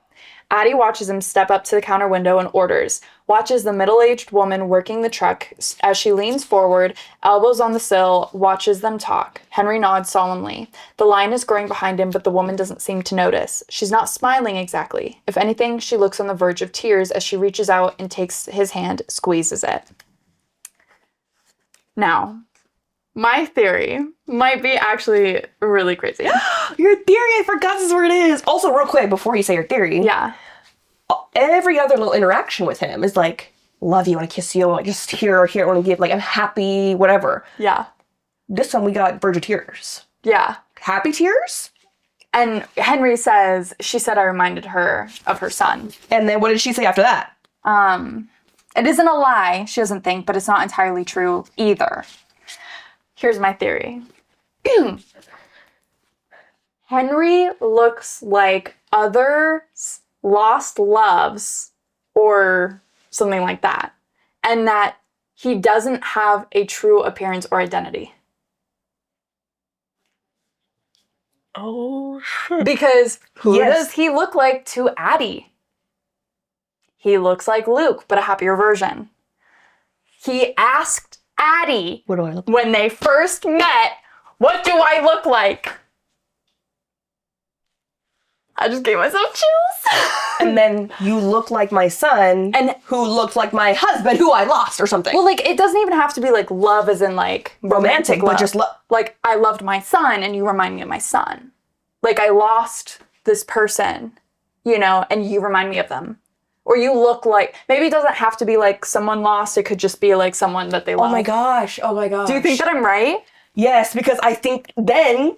Addie watches him step up to the counter window and orders. Watches the middle-aged woman working the truck as she leans forward, elbows on the sill, watches them talk. Henry nods solemnly. The line is growing behind him, but the woman doesn't seem to notice. She's not smiling exactly. If anything, she looks on the verge of tears as she reaches out and takes his hand, squeezes it. Now, my theory might be actually really crazy. Your theory, I forgot this is where it is. Also, real quick, before you say your theory. Yeah. Every other little interaction with him is like, love you, I want to kiss you, just here, I want to give, like, I'm happy, whatever. Yeah. this time we got verge of tears. Yeah. Happy tears? And Henry says, she said I reminded her of her son. And then what did she say after that? It isn't a lie, she doesn't think, but it's not entirely true either. Here's my theory. Henry looks like other lost loves or something like that. And that he doesn't have a true appearance or identity. Oh, shit. Because who does he look like to Addie? He looks like Luke, but a happier version. He asked Addie what do I look like? When they first met, what do I look like? I just gave myself chills. And then you look like my son, and who looked like my husband, who I lost or something. Well, like, it doesn't even have to be like love as in like romantic love. But just love. Like, I loved my son and you remind me of my son. Like, I lost this person, you know, and you remind me of them. Or you look like, maybe it doesn't have to be like someone lost. It could just be like someone that they love. Oh my gosh. Do you think that I'm right? Yes, because I think then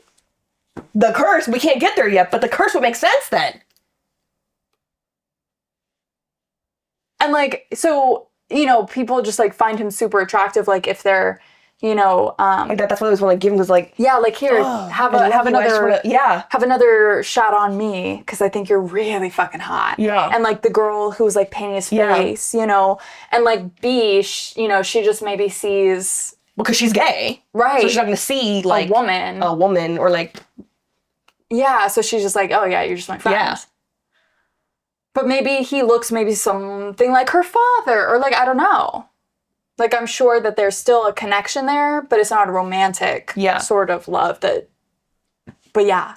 the curse, we can't get there yet, but the curse would make sense then. And like, so, you know, people just like find him super attractive. Like if they're, you know, like that's what I was want to give him was like, yeah, like here, have another shot on me because I think you're really fucking hot. Yeah. And like the girl who's like painting his face, you know, and like B, you know, she just maybe sees because she's gay, right? So she's not gonna see like a woman or like, yeah. So she's just like, oh yeah, you're just my friend. Yeah. But maybe he looks maybe something like her father or like I don't know. Like, I'm sure that there's still a connection there, but it's not a romantic sort of love that... But yeah.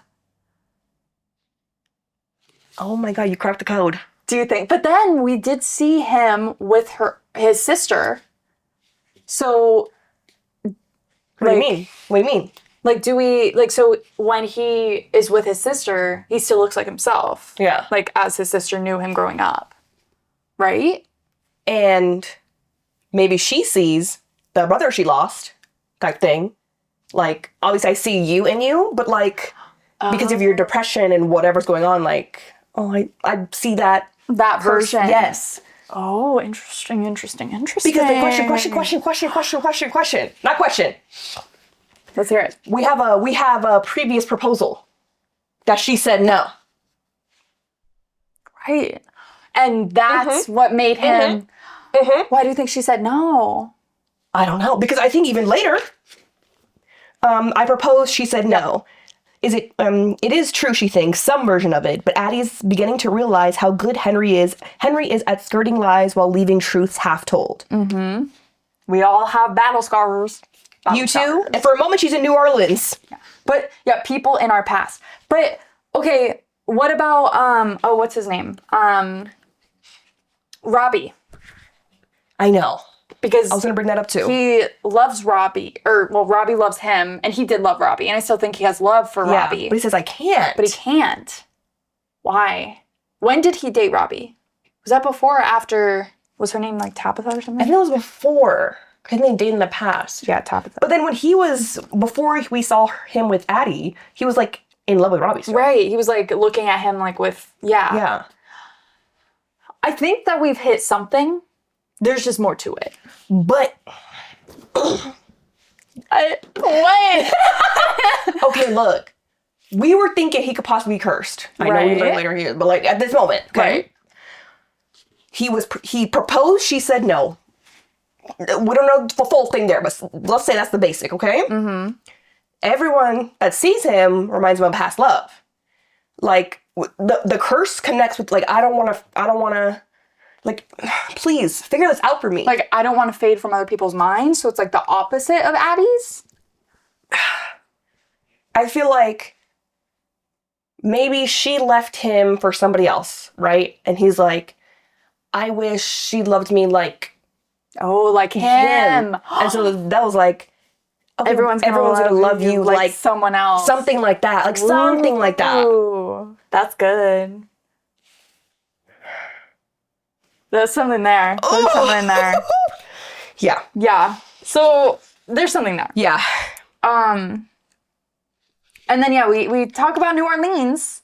Oh my God, you cracked the code. Do you think? But then we did see him with his sister. So... What do you mean? What do you mean? Like, do we... Like, so when he is with his sister, he still looks like himself. Yeah. Like, as his sister knew him growing up. Right? And... maybe she sees the brother she lost type thing. Like, obviously I see you in you, but like, because of your depression and whatever's going on, like, I see that version. Yes. Oh, interesting. Because the question. Not question. Let's hear it. We have a previous proposal that she said no. Right. And that's what made him... Why do you think she said no? I don't know. Because I think even later, I proposed, she said no. It is true, she thinks, some version of it, but Addie's beginning to realize how good Henry is. Henry is at skirting lies while leaving truths half told. Mm-hmm. We all have battle scars. You too? And for a moment, she's in New Orleans. Yeah. But, yeah, people in our past. But, okay, what about, what's his name? Robbie. I know. Because I was going to bring that up too. He loves Robbie, Robbie loves him, and he did love Robbie, and I still think he has love for Robbie. But he says, I can't. But he can't. Why? When did he date Robbie? Was that before or after? Was her name like Tabitha or something? I think it was before. I think they dated in the past. Yeah, Tabitha. But then when before we saw him with Addie, he was like in love with Robbie. Still. Right. He was like looking at him like with, Yeah. I think that we've hit something. There's just more to it. But... Wait! Okay, look. We were thinking he could possibly be cursed. I know we learn later here, but like at this moment, okay? Right. He proposed, she said no. We don't know the full thing there, but let's say that's the basic, okay? Mm-hmm. Everyone that sees him reminds him of past love. Like, the curse connects with, like, I don't want to... Like, please, figure this out for me. Like, I don't want to fade from other people's minds, so it's like the opposite of Addie's? I feel like maybe she left him for somebody else, right? And he's like, I wish she loved me like... Oh, like him. And so that was like... Okay, everyone's gonna love you like someone else. Something like that. Like, something like that. Ooh, that's good. There's something there. Yeah. Yeah. So, there's something there. Yeah. And then, yeah, we talk about New Orleans.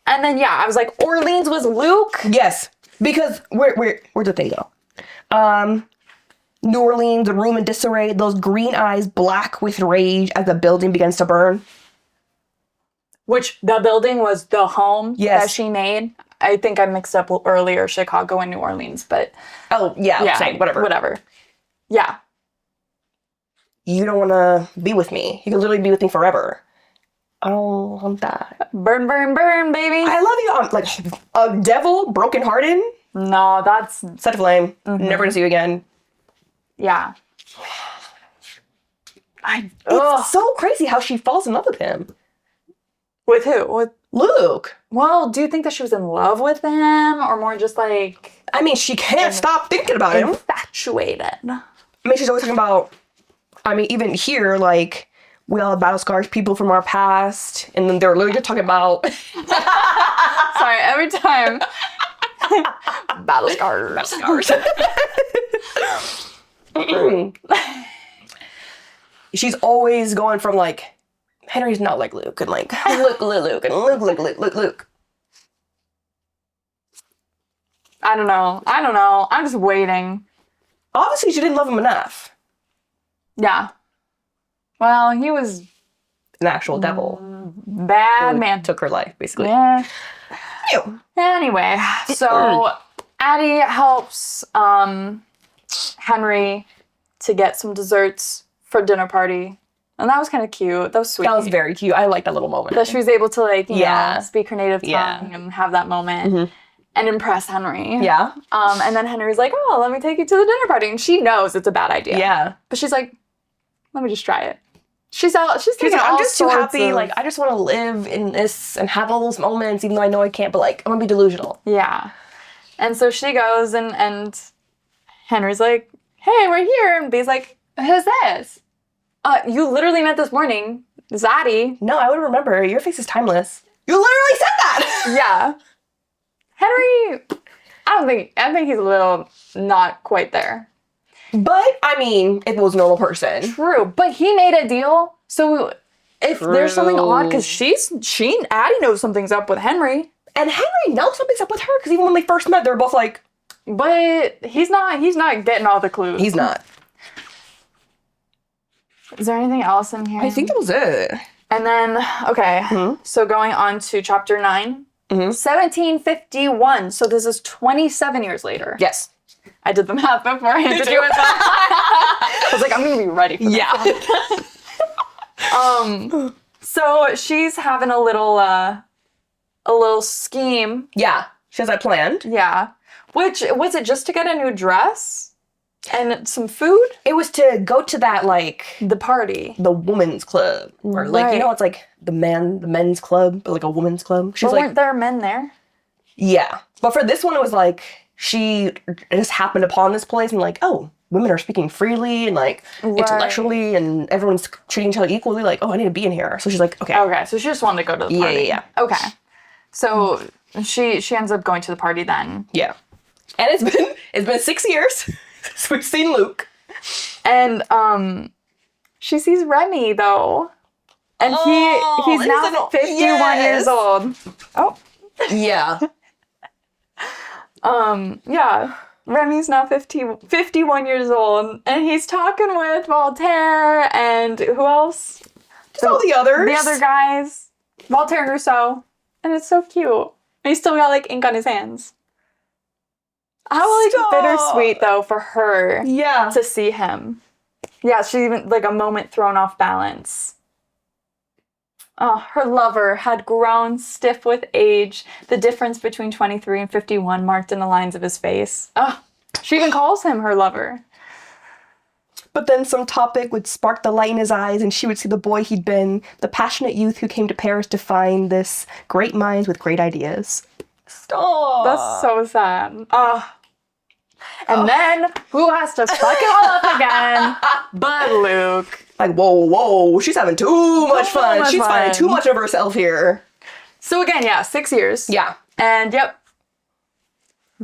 And then, yeah, I was like, Orleans was Luke? Yes. Because, where did they go? New Orleans, the room in disarray, those green eyes black with rage as the building begins to burn. Which, the building was the home that she made. I think I mixed up earlier Chicago and New Orleans, but... Oh, yeah, same, whatever. Yeah. You don't want to be with me. You can literally be with me forever. I don't want that. Burn, burn, burn, baby. I love you. I'm like a devil, brokenhearted. No, that's... Set flame. Mm-hmm. Never gonna see you again. Yeah. It's so crazy how she falls in love with him. With who? With Luke. Well, do you think that she was in love with him? Or more just like... I mean, she can't stop thinking about him. Infatuated. I mean, she's always talking about... I mean, even here, like... We all have battle scars, people from our past, and then they're literally just talking about... Sorry, every time. Battle scars. Battle scars. She's always going from, like, Henry's not like Luke, and, like, Luke, and Luke. I don't know. I'm just waiting. Obviously, she didn't love him enough. Yeah. Well, he was... an actual devil. Bad man. Took her life, basically. Yeah. Ew. Anyway, so Addie helps Henry to get some desserts for dinner party. And that was kind of cute. That was sweet. That was very cute. I liked that little moment. That she was able to, like, you know, speak her native tongue and have that moment and impress Henry. Yeah. And then Henry's like, oh, let me take you to the dinner party. And she knows it's a bad idea. Yeah. But she's like, let me just try it. She's like, I'm just too happy. Like, I just want to live in this and have all those moments, even though I know I can't. But, like, I'm going to be delusional. Yeah. And so she goes, and Henry's like, hey, we're here. And Bee's like, who's this? You literally met this morning. It's Addie. No, I would remember. Your face is timeless. You literally said that! Yeah. Henry, I think he's a little not quite there. But, I mean, if it was a normal person. True. But he made a deal. So if there's something odd, because Addie knows something's up with Henry. And Henry knows something's up with her, because even when they first met, they were both like... But he's not getting all the clues. He's not. Is there anything else in here? I think that was it. And then, okay, so going on to chapter 9. 1751. So this is 27 years later. Yes. I did the math before I had to do it. I was like, I'm going to be ready for that. So she's having a little scheme. Yeah. She has that planned. Yeah. Which, was it just to get a new dress? And some food? It was to go to that, like... the party. The women's club. Or, like, you know, it's like the men's club, but like a women's club. She's weren't there men there? Yeah. But for this one, it was like, she just happened upon this place and like, oh, women are speaking freely and like intellectually and everyone's treating each other equally. Like, oh, I need to be in here. So she's like, okay. Okay, so she just wanted to go to the party. Yeah. Okay. So she ends up going to the party then. Yeah. And it's been 6 years since we've seen Luke. And she sees Remy though. And he's now 51 years old. Oh. Yeah. Yeah. Remy's now 51 years old. And he's talking with Voltaire and who else? Just all the others. The other guys. Voltaire and Rousseau. And it's so cute. And he's still got like ink on his hands. How like bittersweet though for her to see him. Yeah, she's even like a moment thrown off balance. Oh, her lover had grown stiff with age. The difference between 23 and 51 marked in the lines of his face. Oh, she even calls him her lover. But then some topic would spark the light in his eyes and she would see the boy he'd been, the passionate youth who came to Paris to find this great minds with great ideas. Stop. That's so sad. Oh. And then, who has to fuck it all up again but Luke? Like, whoa, she's having too much fun. She's finding too much of herself here. So again, 6 years. Yeah. And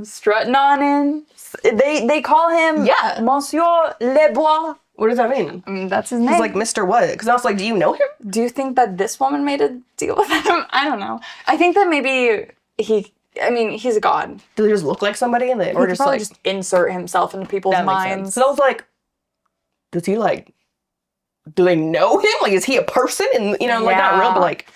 strutting on in. They call him Monsieur Le Bois What does that mean? I mean, that's his name. He's like, Mr. What? Because I was like, do you know him? Do you think that this woman made a deal with him? I don't know. I think that maybe he's a god. Do they just look like somebody? And or just like... just insert himself into people's minds. So I was like, does he like... Do they know him? Like, is he a person? And, you know, like, not real, but like...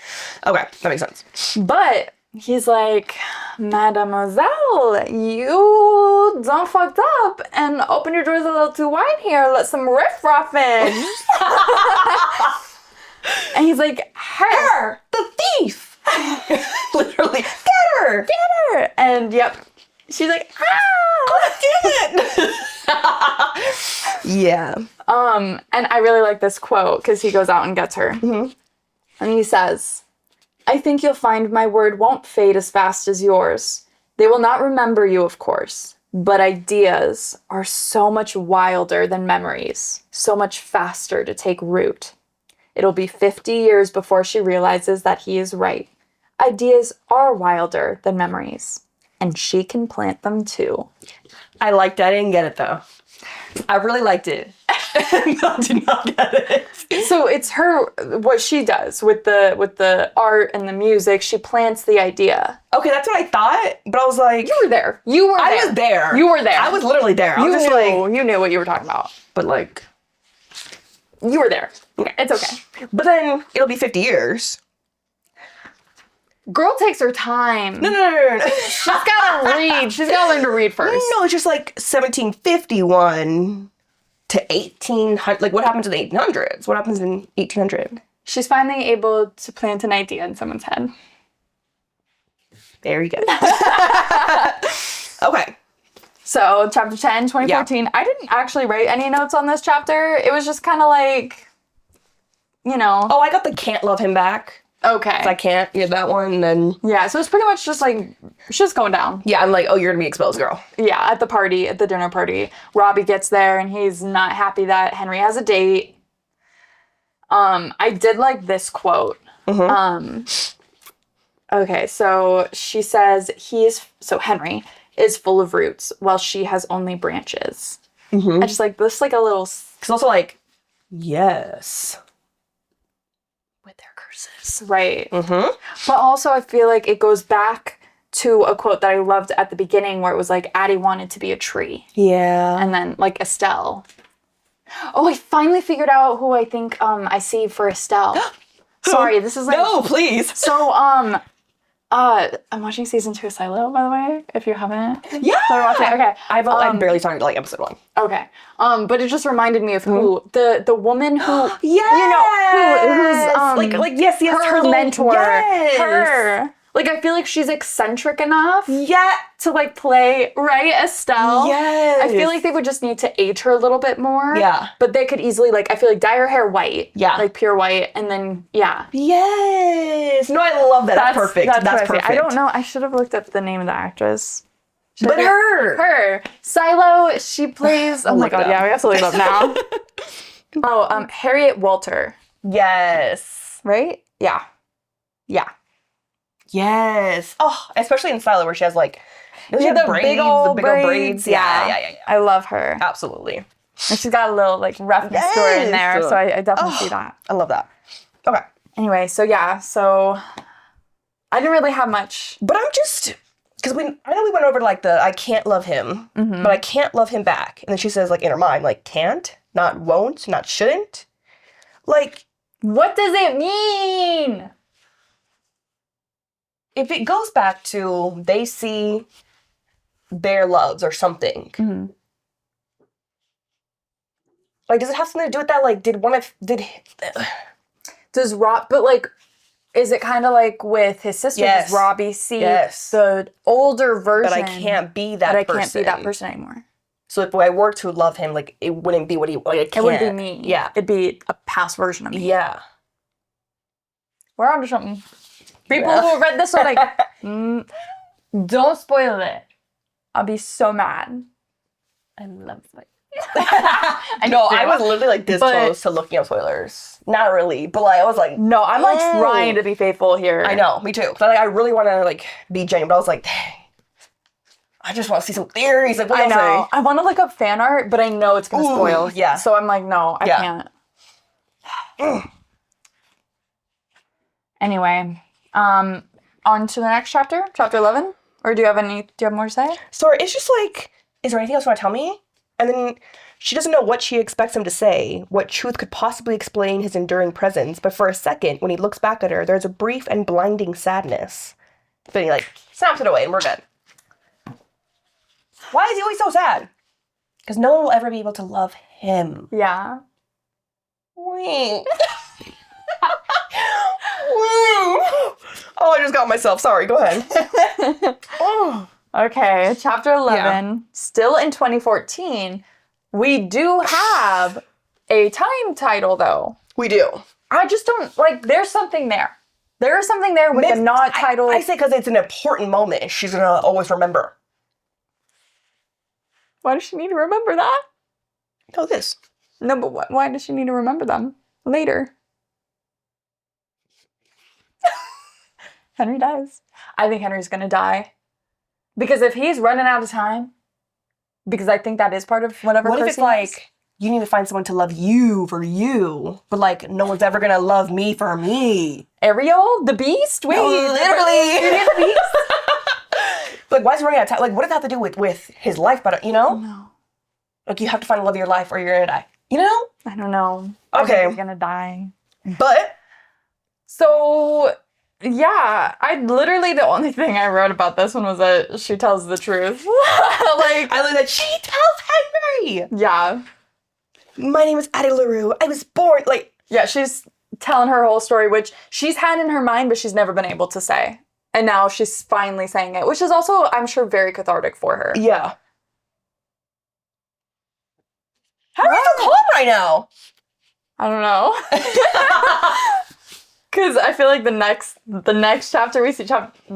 Okay, that makes sense. But... He's like, Mademoiselle, you done fucked up and open your doors a little too wide here. Let some riffraff in. And he's like, her, the thief. Literally, get her. And yep, she's like, I did it. Yeah. And I really like this quote because he goes out and gets her. Mm-hmm. And he says, I think you'll find my word won't fade as fast as yours. They will not remember you, of course, but ideas are so much wilder than memories, so much faster to take root. It'll be 50 years before she realizes that he is right. Ideas are wilder than memories, and she can plant them too. I liked it. I didn't get it, though. I really liked it. I did not get it. So it's what she does with the art and the music. She plants the idea. Okay, that's what I thought, but I was like... You were there. I was there. You were there. I was literally there. You knew what you were talking about. But like... You were there. Okay, it's okay. But then it'll be 50 years. Girl takes her time. No. She's gotta read. She's gotta learn to read first. No, it's just like 1751 to 1800. Like, what happens in the 1800s? What happens in 1800? She's finally able to plant an idea in someone's head. Very good. Okay. So, chapter 10, 2014. Yeah. I didn't actually write any notes on this chapter. It was just kind of like, you know. Oh, I got the can't love him back. Okay. I can't get that one, and then... Yeah, so it's pretty much just like, shit's going down. Yeah, I'm like, oh, you're gonna be exposed, girl. Yeah, at the dinner party. Robbie gets there, and he's not happy that Henry has a date. I did like this quote. Mm-hmm. Okay, so she says, Henry is full of roots, while she has only branches. Mm-hmm. I just like, this like a little... Because also like, yes... Right. Mm-hmm. But also I feel like it goes back to a quote that I loved at the beginning where it was like, Addie wanted to be a tree. Yeah. And then like Estelle. Oh, I finally figured out who I think I see for Estelle. Sorry, this is like... No, please. So, I'm watching season 2 of Silo, by the way, if you haven't. Yeah! So watching. Okay. I've barely started like episode 1. Okay. But it just reminded me of who the woman who yes! You know who's like yes, her mentor. Yes. Her. Like I feel like she's eccentric enough to like play Estelle. Yes. I feel like they would just need to age her a little bit more. Yeah. But they could easily I feel like dye her hair white. Yeah. Like pure white and then Yes. No, I love that. That's perfect. That's perfect. I don't know. I should have looked up the name of the actress. But her. Silo, she plays... Oh my god, yeah, we have to look it up now. Harriet Walter. Yes. Right? Yeah. Yes. Oh, especially in Silo where she has like... She has the big old braids. Yeah. I love her. Absolutely. And she's got a little like roughness to her in there, so I definitely see that. I love that. Okay. Anyway, so I didn't really have much. But I'm just... Because I know we went over like I can't love him, but I can't love him back. And then she says like in her mind, like can't, not won't, not shouldn't. Like... What does it mean? If it goes back to they see their loves or something. Mm-hmm. Like, does it have something to do with that? Like, does Rob, but like, is it kind of like with his sister? Yes. Does Robbie see the older version? But I can't be that person. I can't be that person anymore. So if I were to love him, like, it wouldn't be what he, like, I can't. It wouldn't be me. Yeah. It'd be a past version of me. Yeah. We're onto something. People who have read this are like, don't spoil it. I'll be so mad. I love spoilers. I was literally like this close to looking up spoilers. Not really, but like I was like, no, I'm like trying to be faithful here. I know, me too. Cause I really want to like be genuine, but I was like, dang. I just want to see some theories. Like, what I know. I want to look up fan art, but I know it's going to spoil. Yeah. So I'm like, no, I can't. Anyway, on to the next chapter, chapter 11. Or do you have more to say? So it's just like, is there anything else you want to tell me? And then she doesn't know what she expects him to say, what truth could possibly explain his enduring presence. But for a second, when he looks back at her, there's a brief and blinding sadness. But he like snaps it away and we're good. Why is he always so sad? Because no one will ever be able to love him. Yeah. Wait. Oh, I just got myself. Sorry, go ahead. Okay, chapter 11. Still in 2014. We do have a time title, though. We do. I just don't, like, there's something there. There is something there with the not title. I say because it's an important moment. She's going to always remember. Why does she need to remember that? Know this. No, but why does she need to remember them later? Henry dies. I think Henry's gonna die. Because if he's running out of time, because I think that is part of whatever. What if it's like, you need to find someone to love you for you, but like, no one's ever gonna love me for me? Ariel, the beast? Wait, no, literally. You're the beast? Like, why is he running out of time? Like, what does that have to do with his life? But, you know? No. Like, you have to find the love of your life or you're gonna die. You know? I don't know. Okay. I think he's gonna die. But. So, yeah, the only thing I wrote about this one was that she tells the truth. Like, I like that she tells Henry. Yeah. My name is Addie LaRue. I was born, like. Yeah, she's telling her whole story, which she's had in her mind, but she's never been able to say. And now she's finally saying it, which is also, I'm sure, very cathartic for her. Yeah. How are you so calm right now? I don't know. Because I feel like the next chapter we see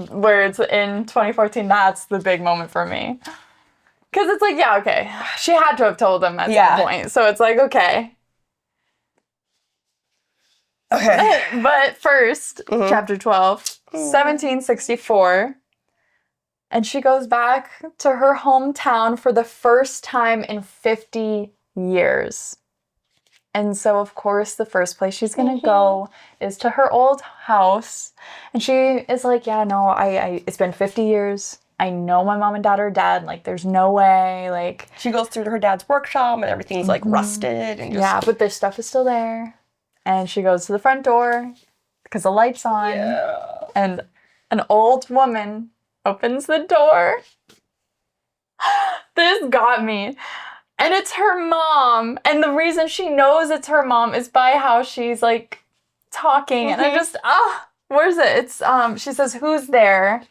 where it's in 2014, that's the big moment for me. Because it's like, yeah, okay. She had to have told him at some point. So it's like, okay. Okay. But first, chapter 12, 1764. And she goes back to her hometown for the first time in 50 years. And so, of course, the first place she's going to go is to her old house. And she is like, yeah, no, it's been 50 years. I know my mom and dad are dead. Like, there's no way. Like, she goes through her dad's workshop and everything's like rusted. And just... Yeah, but their stuff is still there. And she goes to the front door because the light's on. Yeah. And an old woman opens the door. This got me. And it's her mom. And the reason she knows it's her mom is by how she's like talking. And I just, where's it? It's, she says, who's there?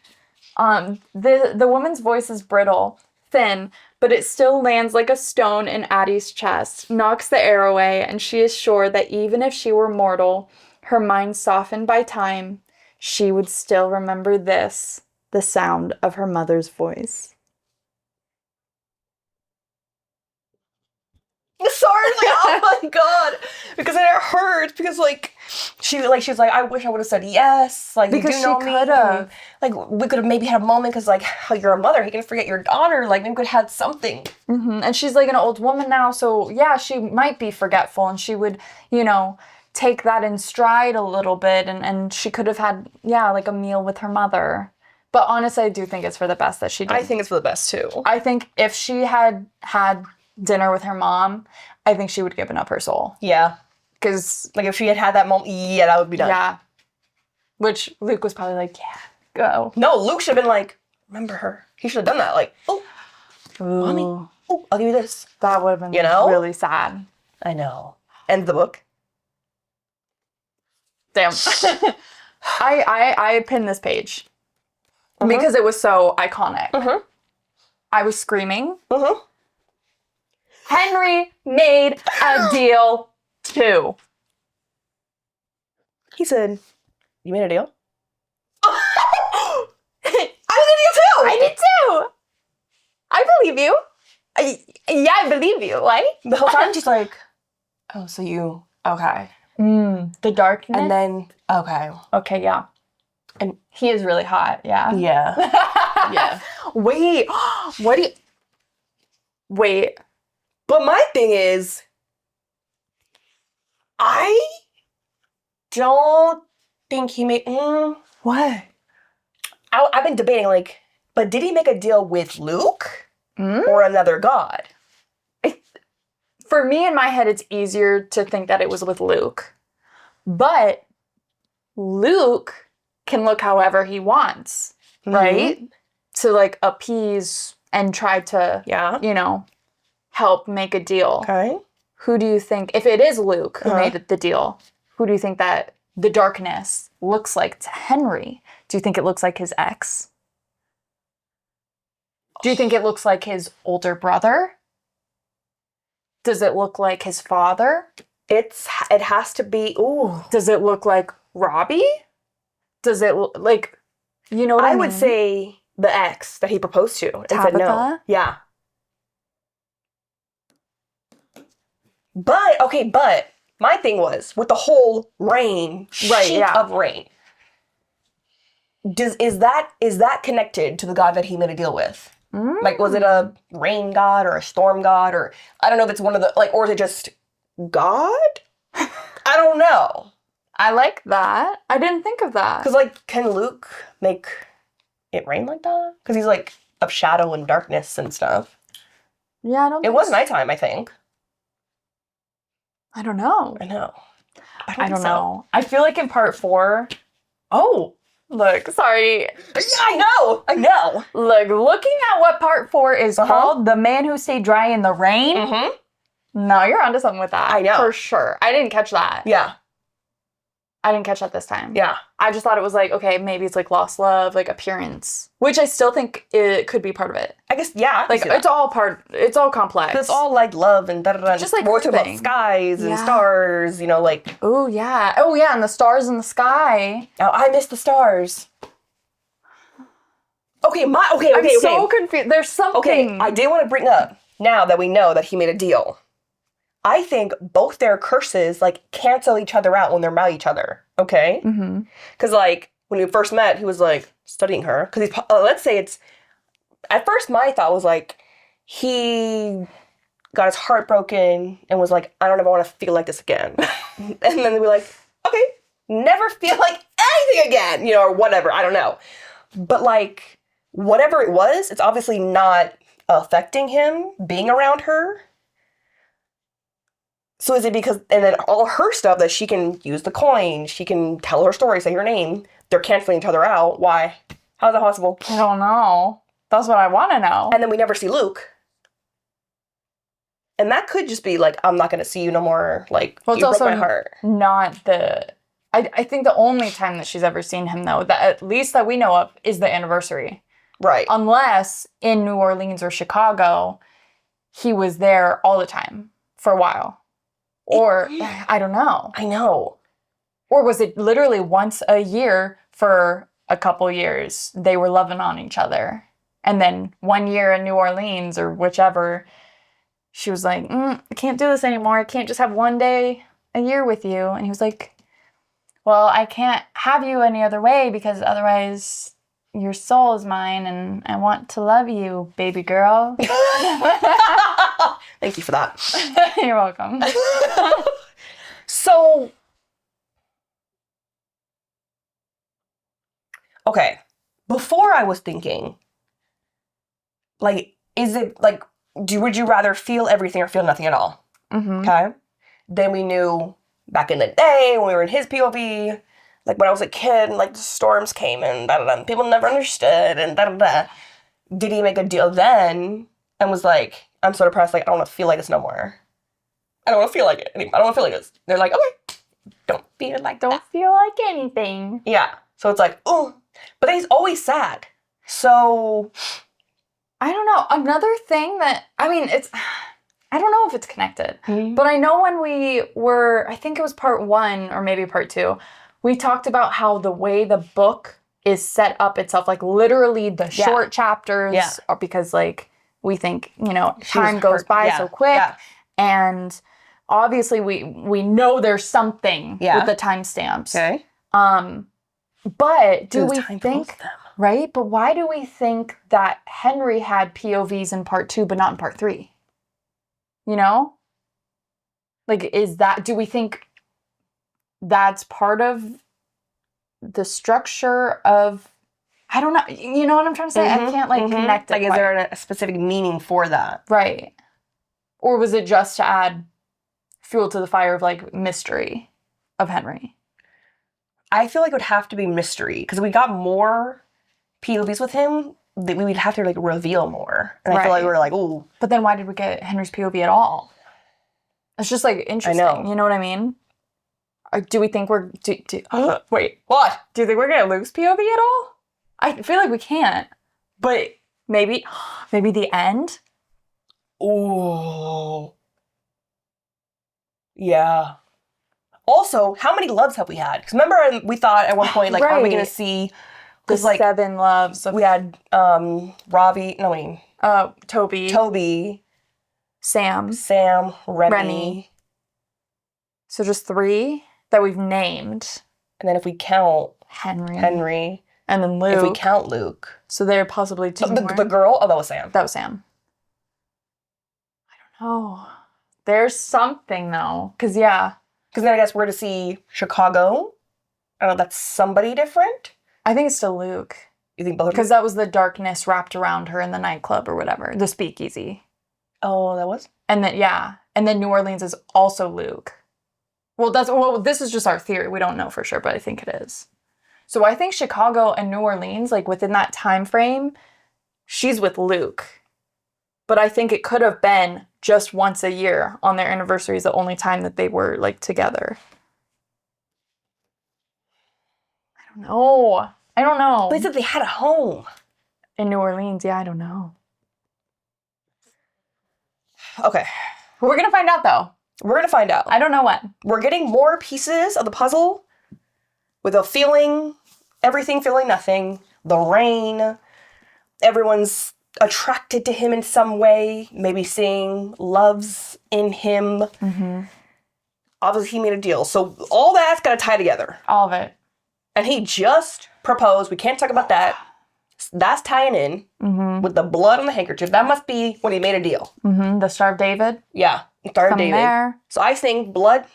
The woman's voice is brittle, thin, but it still lands like a stone in Addie's chest, knocks the air away, and she is sure that even if she were mortal, her mind softened by time, she would still remember this, the sound of her mother's voice. Sorry, like, oh my god, because it hurts. Because she's like, I wish I would have said yes. Like, because you know she could have. Like, we could have maybe had a moment because, like, how you're a mother, you can forget your daughter. Like, maybe we could have had something. And she's like an old woman now, so yeah, she might be forgetful, and she would, take that in stride a little bit, and she could have had, like a meal with her mother. But honestly, I do think it's for the best that she did. I think it's for the best too. I think if she had dinner with her mom, I think she would have given up her soul. Yeah. Because, like, if she had that moment, that would be done. Yeah. Which Luke was probably like, yeah, go. No, Luke should have been like, remember her. He should have done that. Like, mommy, I'll give you this. That would have been really sad. I know. End the book. Damn. I pinned this page. Because it was so iconic. I was screaming. Henry made a deal too. He said, you made a deal? I made a deal too! I did too! I believe you. I believe you. Why? The whole time she's like, oh, so you, okay. The darkness. And then, okay. Okay, yeah. And he is really hot, yeah. Yeah. Yeah. Wait, What do you... Wait. But my thing is, I don't think he made... What? I've been debating, like, but did he make a deal with Luke or another god? For me, in my head, it's easier to think that it was with Luke. But Luke can look however he wants, right? To, like, appease and try to, you know, help make a deal. Okay. Who do you think, if it is Luke who made the deal, who do you think that the darkness looks like to Henry? Do you think it looks like his ex? Do you think it looks like his older brother? Does it look like his father? It has to be, Does it look like Robbie? Does it look like, you know what I mean? would say the ex that he proposed to and said no. Yeah. But my thing was, with the whole rain, of rain, is that connected to the god that he made a deal with? Like, was it a rain god or a storm god, or I don't know if it's one of the, like, or is it just God? I don't know. I like that. I didn't think of that. Because, like, can Luke make it rain like that? Because he's, like, of shadow and darkness and stuff. Yeah, I don't think it was nighttime, I think. I don't know. I know. I don't know. I feel like in part 4... Oh, look, sorry. Yeah, I know. Look, looking at what part 4 is called, The Man Who Stayed Dry in the Rain. No, you're onto something with that. I know. For sure. I didn't catch that. Yeah. I didn't catch that this time. Yeah. I just thought it was like, okay, maybe it's like lost love, like appearance. Which I still think it could be part of it. I guess, yeah. Like, it's all complex. It's all like love and da-da-da. Just like more about skies and stars, you know, like. Oh, yeah. Oh, yeah, and the stars in the sky. Oh, I miss the stars. Okay, I'm so confused. There's something. Okay, I did want to bring up, now that we know that he made a deal, I think both their curses, like, cancel each other out when they're by each other, okay? Because, like, when we first met, he was, like, studying her. Because let's say it's... At first, my thought was, like, he got his heart broken and was like, I don't ever want to feel like this again. And then we're like, okay, never feel like anything again, you know, or whatever. I don't know. But, like, whatever it was, it's obviously not affecting him being around her. So is it because, and then all her stuff that she can use the coin, she can tell her story, say her name, they're canceling each other out. Why? How is that possible? I don't know. That's what I want to know. And then we never see Luke. And that could just be like, I'm not going to see you no more. Like, well, you broke my heart. Not the... I think the only time that she's ever seen him, though, that at least that we know of, is the anniversary. Right. Unless in New Orleans or Chicago, he was there all the time for a while. Or, I don't know. I know. Or was it literally once a year for a couple years, they were loving on each other. And then 1 year in New Orleans or whichever, she was like, I can't do this anymore. I can't just have 1 day a year with you. And he was like, well, I can't have you any other way because otherwise your soul is mine and I want to love you, baby girl. Thank you for that. You're welcome. So, okay, before I was thinking, like, is it, like, would you rather feel everything or feel nothing at all? Okay? Then we knew back in the day when we were in his POV, like, when I was a kid, like, the storms came and da-da-da, people never understood and da-da-da. Did he make a deal then and was like, I'm so depressed, like, I don't want to feel like this no more. I don't want to feel like it anymore. I don't want to feel like this. They're like, okay, don't feel like Don't feel like anything. Yeah. So it's like, oh, but he's always sad. So, I don't know. Another thing that, I mean, I don't know if it's connected, but I know when we were, I think it was part 1 or maybe part 2, we talked about how the way the book is set up itself, like literally the short chapters, are because like we think, you know, time goes by so quick. Yeah. And obviously we know there's something with the timestamps. Okay. But do we think Right? But why do we think that Henry had POVs in part 2, but not in part 3? You know? Like, do we think that's part of the structure of, I don't know. You know what I'm trying to say? I can't, connect it. Like, is there a specific meaning for that? Right. Or was it just to add fuel to the fire of, mystery of Henry? I feel like it would have to be mystery, because we got more POVs with him, that we would have to, reveal more. And I feel like we were like, ooh. But then why did we get Henry's POV at all? It's just, interesting. I know. You know what I mean? Do we think we're... Wait, what? Do you think we're going to lose POV at all? I feel like we can't. But maybe the end? Ooh. Yeah. Also, how many loves have we had? Because remember we thought at one point, are we going to see... The 7 loves. We had Toby. Sam, Remy. So just 3 that we've named. And then if we count... Henry. And then Luke. If we count Luke. So there are possibly 2 more. The girl? Oh, that was Sam. I don't know. There's something, though. Because, yeah. Because then I guess we're to see Chicago. I don't know, that's somebody different? I think it's still Luke. You think both? Because that was the darkness wrapped around her in the nightclub or whatever. The speakeasy. Oh, that was? And then, yeah. And then New Orleans is also Luke. Well, this is just our theory. We don't know for sure, but I think it is. So I think Chicago and New Orleans, within that time frame, she's with Luke. But I think it could have been just once a year on their anniversary is the only time that they were, together. I don't know. They said they had a home. In New Orleans, yeah, I don't know. Okay. We're going to find out, though. We're going to find out. I don't know when. We're getting more pieces of the puzzle with everything feeling nothing, the rain, everyone's attracted to him in some way, maybe seeing loves in him. Mm-hmm. Obviously, he made a deal. So all that's got to tie together. All of it. And he just proposed. We can't talk about that. That's tying in with the blood on the handkerchief. That must be when he made a deal. Mm-hmm. The Star of David. Yeah, Star of David. There. So I think blood,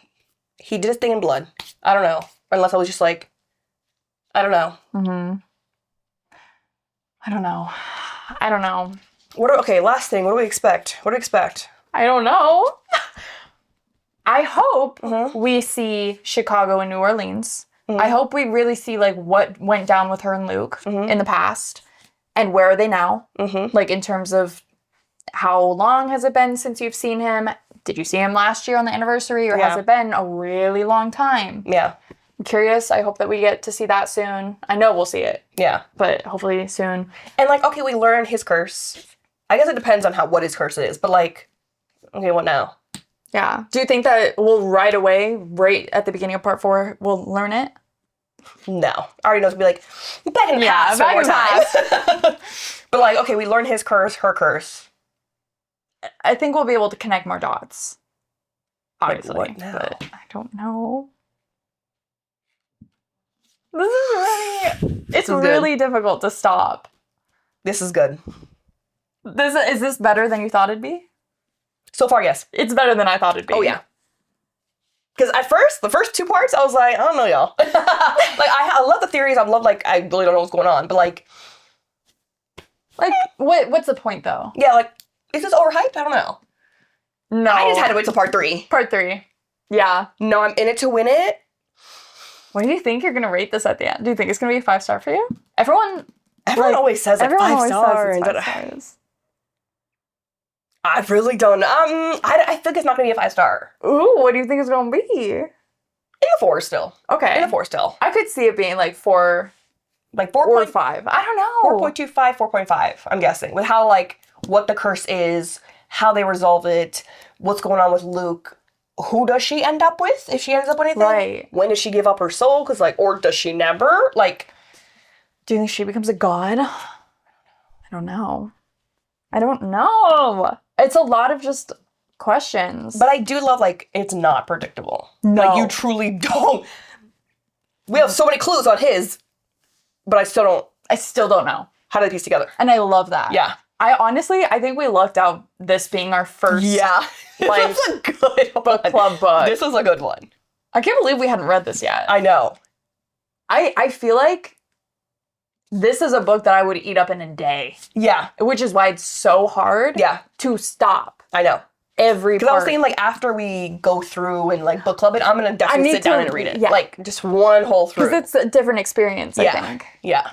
he did his thing in blood. I don't know. Unless I was just I don't know. Mm-hmm. I don't know. Okay, last thing. What do we expect? I don't know. I hope we see Chicago and New Orleans. Mm-hmm. I hope we really see, what went down with her and Luke in the past. And where are they now? Mm-hmm. In terms of how long has it been since you've seen him? Did you see him last year on the anniversary? Or has it been a really long time? Yeah. I'm curious. I hope that we get to see that soon. I know we'll see it. Yeah. But hopefully soon. And, okay, we learn his curse. I guess it depends on what his curse is. But, okay, what now? Yeah. Do you think that we'll right away, right at the beginning of part 4, we'll learn it? No. I already know to be back in the past one more time. But, okay, we learn his curse, her curse. I think we'll be able to connect more dots. Obviously. What now? But I don't know. It's really difficult to stop. This is good. Is this better than you thought it'd be? So far, yes. It's better than I thought it'd be. Oh, yeah. Because at first, the first 2 parts, I was I don't know, y'all. I love the theories. I love, I really don't know what's going on. But, what's the point, though? Yeah, is this overhyped? I don't know. No. I just had to wait till part 3. Part 3. Yeah. No, I'm in it to win it. What do you think you're going to rate this at the end? Do you think it's going to be a 5-star for you? Everyone always says, 5 stars. 5 stars. I really don't. I think it's not going to be a 5-star. Ooh, what do you think it's going to be? In the 4 still. Okay. In the 4 still. I could see it being 4. 4 or 5. I don't know. 4.25, 4.5, I'm guessing. With how, what the curse is, how they resolve it, what's going on with Luke. Who does she end up with, if she ends up with anything? Right. When does she give up her soul? Because, or does she never? Do you think she becomes a god? I don't know. It's a lot of just questions. But I do love, it's not predictable. No. You truly don't. We have so many clues on his, but I still don't. I still don't know. How did they piece together? And I love that. Yeah. I think we lucked out this being our first like, this was a good book club book. This was a good one. I can't believe we hadn't read this yet. I know. I feel like this is a book that I would eat up in a day. Yeah. Which is why it's so hard to stop. I know. Every part. Because I was saying, like, after we go through and, like, book club it, I'm going to definitely sit down and read it. Yeah. Like, just one whole through. Because it's a different experience, I think. Yeah.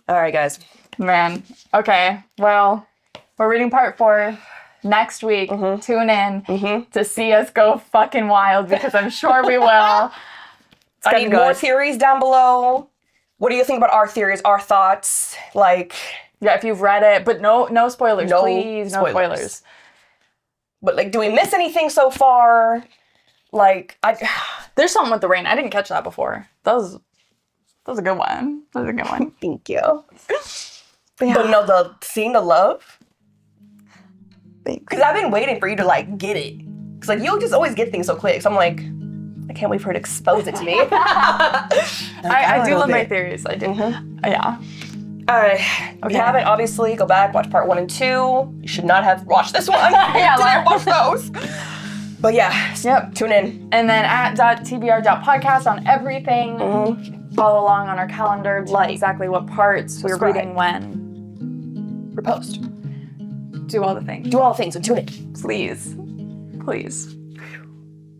All right, guys. Man. Okay. Well, we're reading part 4 next week. Tune in to see us go fucking wild, because I'm sure we will. I need more theories down below. What do you think about our theories, our thoughts? Like... Yeah, if you've read it, but no spoilers, please, no spoilers. But, like, do we miss anything so far? Like, there's something with the rain. I didn't catch that before. That was a good one. That was a good one. Thank you. But no, the scene to love. Because I've been waiting for you to, like, get it. Because, like, you just always get things so quick. So I'm like, I can't wait for her to expose it to me. I do love my theories. I do. Yeah. Alright. If you haven't, obviously, go back, watch part 1 and 2. You should not have watched this one. Didn't watch those. But yeah, tune in. And then at .tbr.podcast on everything. Follow along on our calendar to know exactly what parts we're reading when. Repost. Do all the things. Do all the things and tune in. Please. Please.